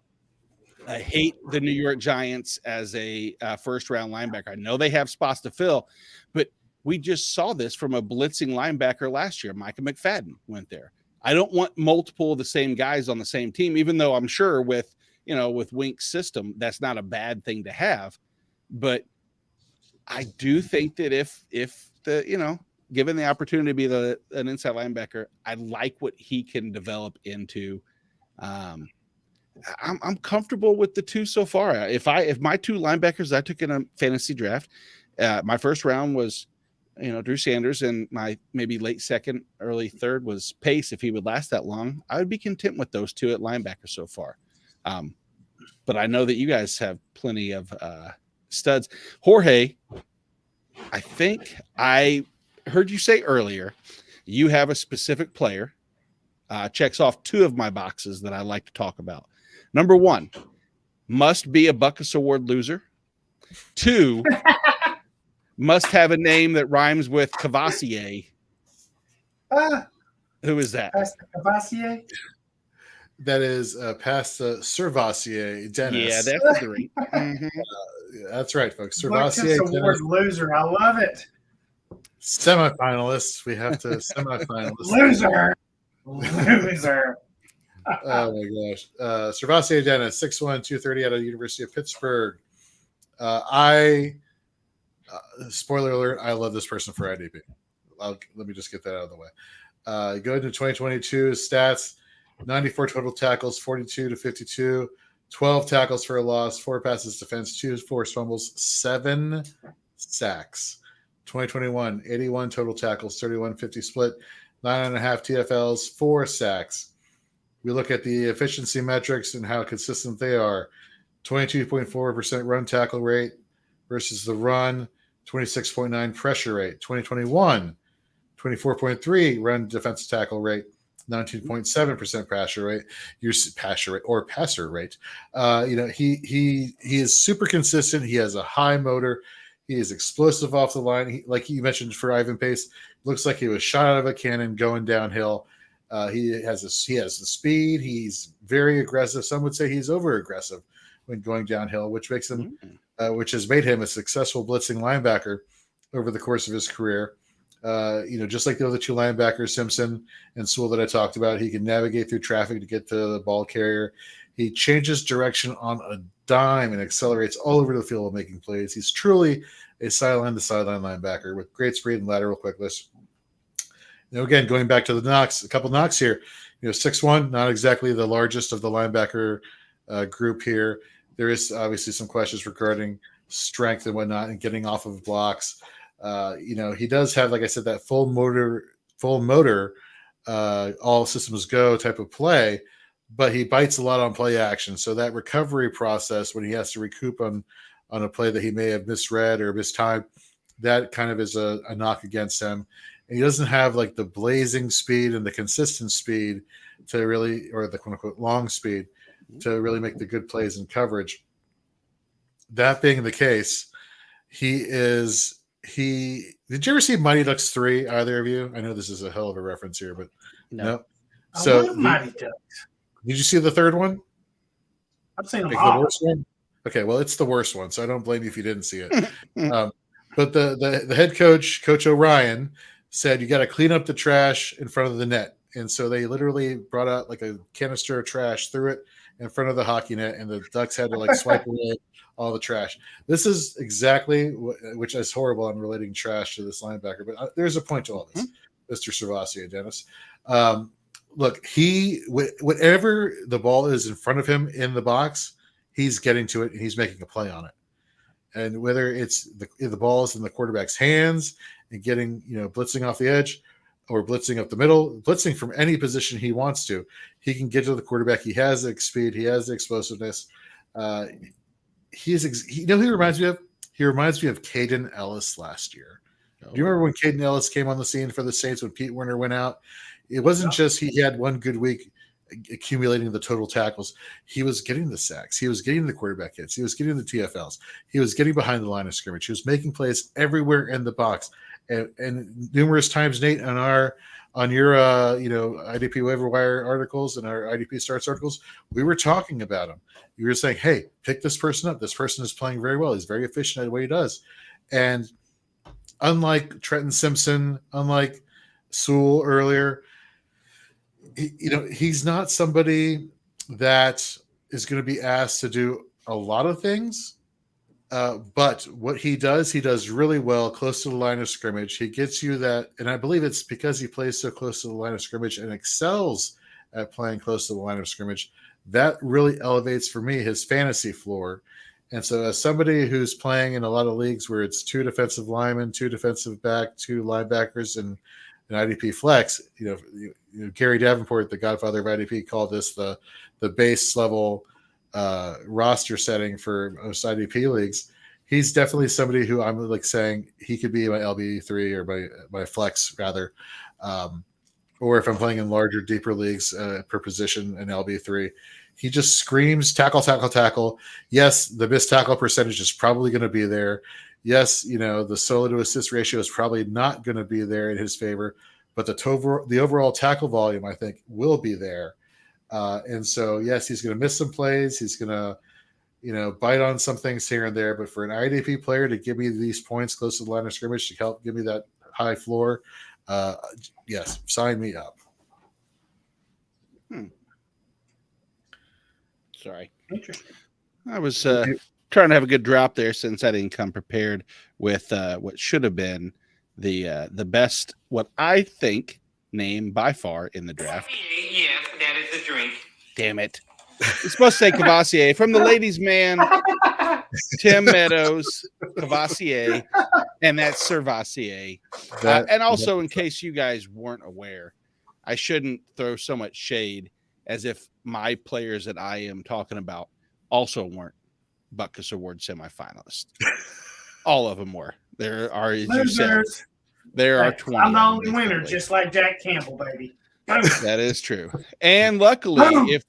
I hate the New York Giants as a first-round linebacker. I know they have spots to fill, but we just saw this from a blitzing linebacker last year. Micah McFadden went there. I don't want multiple of the same guys on the same team, even though I'm sure with Wink's system, that's not a bad thing to have. But I do think that if the, given the opportunity to be an inside linebacker, I like what he can develop into. I'm comfortable with the two so far. If my two linebackers I took in a fantasy draft, my first round was, Drew Sanders, and my maybe late second, early third was Pace. If he would last that long, I would be content with those two at linebacker so far. But I know that you guys have plenty of studs. Jorge, I think I heard you say earlier you have a specific player, checks off two of my boxes that I like to talk about. Number one, must be a Buckus Award loser. Two, must have a name that rhymes with Cavassier. Who is that? Cavassier? That is past Servassier, Dennis. Yeah, that's the three. Mm-hmm. That's right, folks. Buckets Award loser. I love it. Semifinalists. We have to semifinalists. Loser. Loser. Oh my gosh. Servacio Dennis, 6'1", 230 out of the University of Pittsburgh. Spoiler alert, I love this person for IDP. Let me just get that out of the way. Go into 2022 stats, 94 total tackles, 42 to 52, 12 tackles for a loss, 4 passes defense, 2 forced fumbles, 7 sacks. 2021, 81 total tackles, 31-50 split, 9.5 TFLs, 4 sacks. We look at the efficiency metrics and how consistent they are. 22.4% run tackle rate versus the run, 26.9 pressure rate. 2021, 24.3 run defensive tackle rate, 19.7% passer rate. Passer rate. He is super consistent. He has a high motor. He is explosive off the line. Like you mentioned for Ivan Pace, looks like he was shot out of a cannon going downhill. He has the speed. He's very aggressive. Some would say he's over aggressive when going downhill, which makes him, which has made him a successful blitzing linebacker over the course of his career. Just like the other 2 linebackers, Simpson and Sewell that I talked about, he can navigate through traffic to get to the ball carrier. He changes direction on a dime and accelerates all over the field while making plays. He's truly a sideline-to-sideline linebacker with great speed and lateral quickness. Again, going back to the knocks, a couple knocks here. 6'1", not exactly the largest of the linebacker group here. There is obviously some questions regarding strength and whatnot and getting off of blocks. He does have, like I said, that full motor, all systems go type of play, but he bites a lot on play action. So that recovery process, when he has to recoup on a play that he may have misread or mistimed, that kind of is a knock against him. And he doesn't have like the blazing speed and the consistent speed to really, or the quote unquote long speed to really make the good plays in coverage. That being the case, did you ever see Mighty Ducks 3, either of you? I know this is a hell of a reference here, but no. So I love Mighty Ducks. Did you see the third one? I've seen them all. The worst one? Okay, well, it's the worst one, so I don't blame you if you didn't see it. But the head coach, Coach O'Ryan, said you got to clean up the trash in front of the net. And so they literally brought out like a canister of trash, threw it in front of the hockey net, and the Ducks had to like swipe away all the trash. This is exactly which is horrible. I'm relating trash to this linebacker, but there's a point to all this, Mr. Servacio, Dennis. Look, whatever the ball is in front of him in the box, he's getting to it and he's making a play on it. And whether it's the ball is in the quarterback's hands and getting, blitzing off the edge or blitzing up the middle, blitzing from any position he wants to, he can get to the quarterback. He has the speed. He has the explosiveness. Who he reminds me of? He reminds me of Caden Ellis last year. Do you remember when Caden Ellis came on the scene for the Saints when Pete Werner went out? It wasn't just he had one good week accumulating the total tackles. He was getting the sacks. He was getting the quarterback hits. He was getting the TFLs. He was getting behind the line of scrimmage. He was making plays everywhere in the box. And numerous times, Nate, on your IDP waiver wire articles and our IDP starts articles, we were talking about him. You were saying, hey, pick this person up. This person is playing very well. He's very efficient at what he does. And unlike Trenton Simpson, unlike Sewell earlier, he's not somebody that is going to be asked to do a lot of things. But what he does really well close to the line of scrimmage. He gets you that, and I believe it's because he plays so close to the line of scrimmage and excels at playing close to the line of scrimmage. That really elevates for me his fantasy floor. And so as somebody who's playing in a lot of leagues where it's 2 defensive linemen, 2 defensive back, 2 linebackers, and an IDP flex, Gary Davenport, the godfather of IDP, called this the base level roster setting for most IDP leagues. He's definitely somebody who I'm like saying he could be my LB3 or my flex rather. Or if I'm playing in larger, deeper leagues per position in LB3, he just screams tackle, tackle, tackle. Yes, the missed tackle percentage is probably going to be there. Yes, the solo to assist ratio is probably not going to be there in his favor, but the overall tackle volume, I think, will be there. And so, yes, he's going to miss some plays. He's going to bite on some things here and there. But for an IDP player to give me these points close to the line of scrimmage to help give me that high floor, yes, sign me up. Sorry. Interesting. I was trying to have a good drop there since I didn't come prepared with what should have been the best, what I think, name by far in the draft. Yes, that is the drink. Damn it. It's supposed to say Cavassier from the ladies' man, Tim Meadows, Cavassier, and that's Servassier. And also, in case you guys weren't aware, I shouldn't throw so much shade as if my players that I am talking about also weren't Butkus Award semifinalists. All of them were. There are, as you said, there are 20. I'm the only winner, just like Jack Campbell, baby. That is true. And luckily,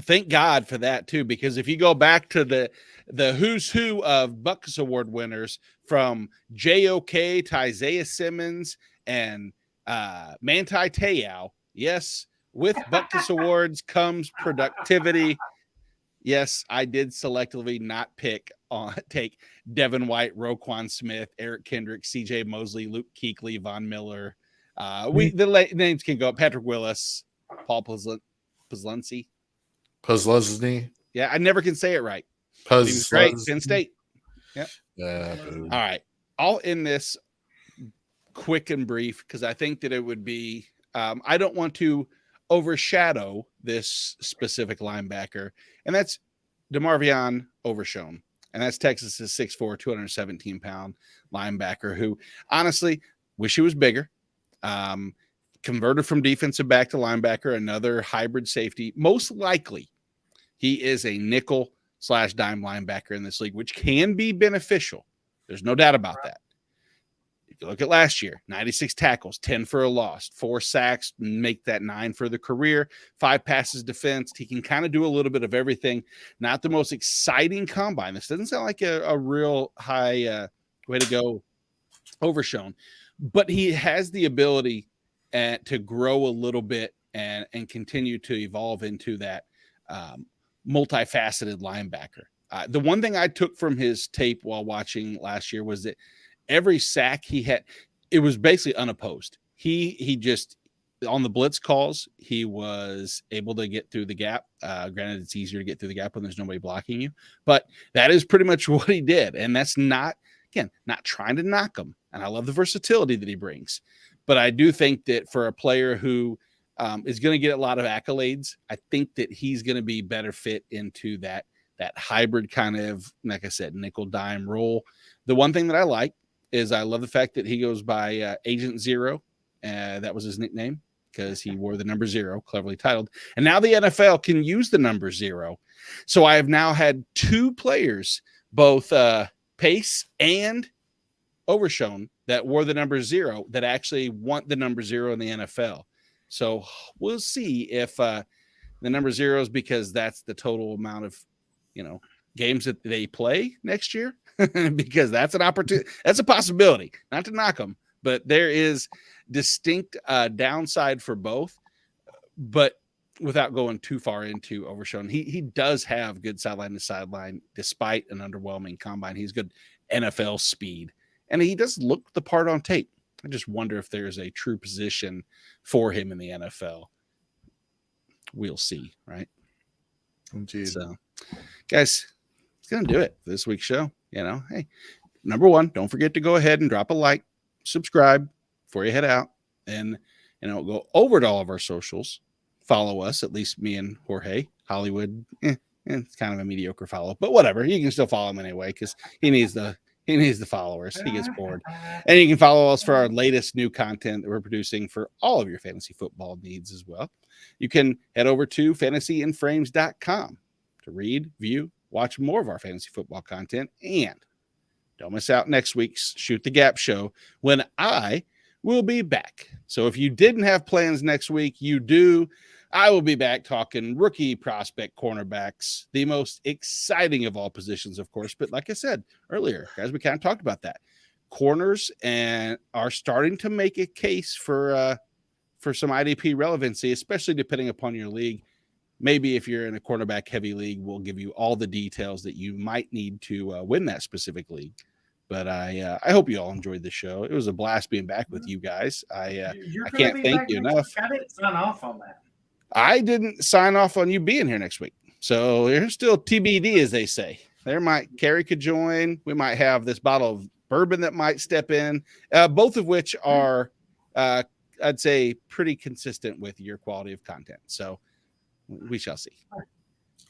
thank God for that too, because if you go back to the who's who of Butkus Award winners from JOK to Isaiah Simmons and Manti Te'o, yes, with Butkus Awards comes productivity. Yes, I did selectively not take Devin White, Roquan Smith, Eric Kendrick, CJ Mosley, Luke Kuechly, Von Miller. The names can go up. Patrick Willis, Paul Posluszny. Yeah, I never can say it right. He was great. Penn State. Yep. All right. I'll end this quick and brief because I think that it would be I don't want to overshadow this specific linebacker, and that's DeMarvion Overshown. And that's Texas's 6'4", 217-pound linebacker who, honestly, wish he was bigger. Converted from defensive back to linebacker, another hybrid safety. Most likely, he is a nickel/dime linebacker in this league, which can be beneficial. There's no doubt about that. If you look at last year, 96 tackles, 10 for a loss, 4 sacks, make that 9 for the career, 5 passes defensed. He can kind of do a little bit of everything. Not the most exciting combine. This doesn't sound like a real high way to go Overshown, but he has the ability to grow a little bit and continue to evolve into that multifaceted linebacker. The one thing I took from his tape while watching last year was that every sack he had, it was basically unopposed. He just, on the blitz calls, he was able to get through the gap. Granted, it's easier to get through the gap when there's nobody blocking you, but that is pretty much what he did. And that's not trying to knock him. And I love the versatility that he brings. But I do think that for a player who is going to get a lot of accolades, I think that he's going to be better fit into that hybrid kind of, like I said, nickel dime role. The one thing that I like is I love the fact that he goes by Agent Zero. That was his nickname because he wore the number 0, cleverly titled. And now the NFL can use the number 0. So I have now had 2 players, both Pace and Overshown, that wore the number 0 that actually want the number 0 in the NFL. So we'll see if the number 0 is because that's the total amount of, games that they play next year, because that's an opportunity. That's a possibility, not to knock them, but there is distinct downside for both, but without going too far into Overshown, he does have good sideline to sideline, despite an underwhelming combine. He's good NFL speed, and he does look the part on tape. I just wonder if there's a true position for him in the NFL. We'll see, right? Indeed. So, guys, it's going to do it for this week's show. Hey, number 1, don't forget to go ahead and drop a like, subscribe before you head out, and go over to all of our socials. Follow us, at least me and Jorge. Hollywood, it's kind of a mediocre follow, but whatever. You can still follow him anyway because he needs the followers. He gets bored. And you can follow us for our latest new content that we're producing for all of your fantasy football needs as well. You can head over to fantasyandframes.com to read, view, watch more of our fantasy football content. And don't miss out next week's Shoot the Gap show when I will be back. So if you didn't have plans next week, you do. I will be back talking rookie prospect cornerbacks, the most exciting of all positions, of course. But like I said earlier, guys, we kind of talked about that. Corners and are starting to make a case for some IDP relevancy, especially depending upon your league. maybe if you're in a cornerback heavy league, we'll give you all the details that you might need to win that specific league. But I hope you all enjoyed the show. It was a blast being back with you guys. I can't thank you enough. I didn't sign off on that. I didn't sign off on you being here next week. So there's still TBD, as they say. Carrie could join. We might have this bottle of bourbon that might step in, both of which are, I'd say, pretty consistent with your quality of content. So we shall see.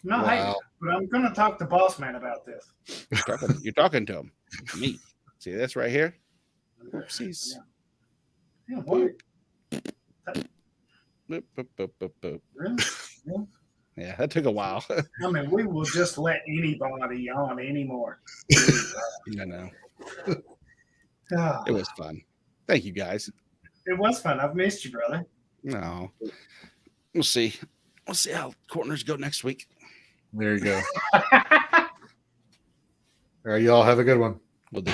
No, hey, but I'm going to talk to Boss Man about this. You're talking to him. Me. See this right here? Oopsies. Yeah, what? Boop, boop, boop, boop, boop. Really? Yeah, that took a while. I mean, we will just let anybody on anymore. I know. Oh, It was fun. Thank you, guys. it was fun. I've missed you, brother. No. We'll see. We'll see how corners go next week. There you go. All right, y'all have a good one. We'll do.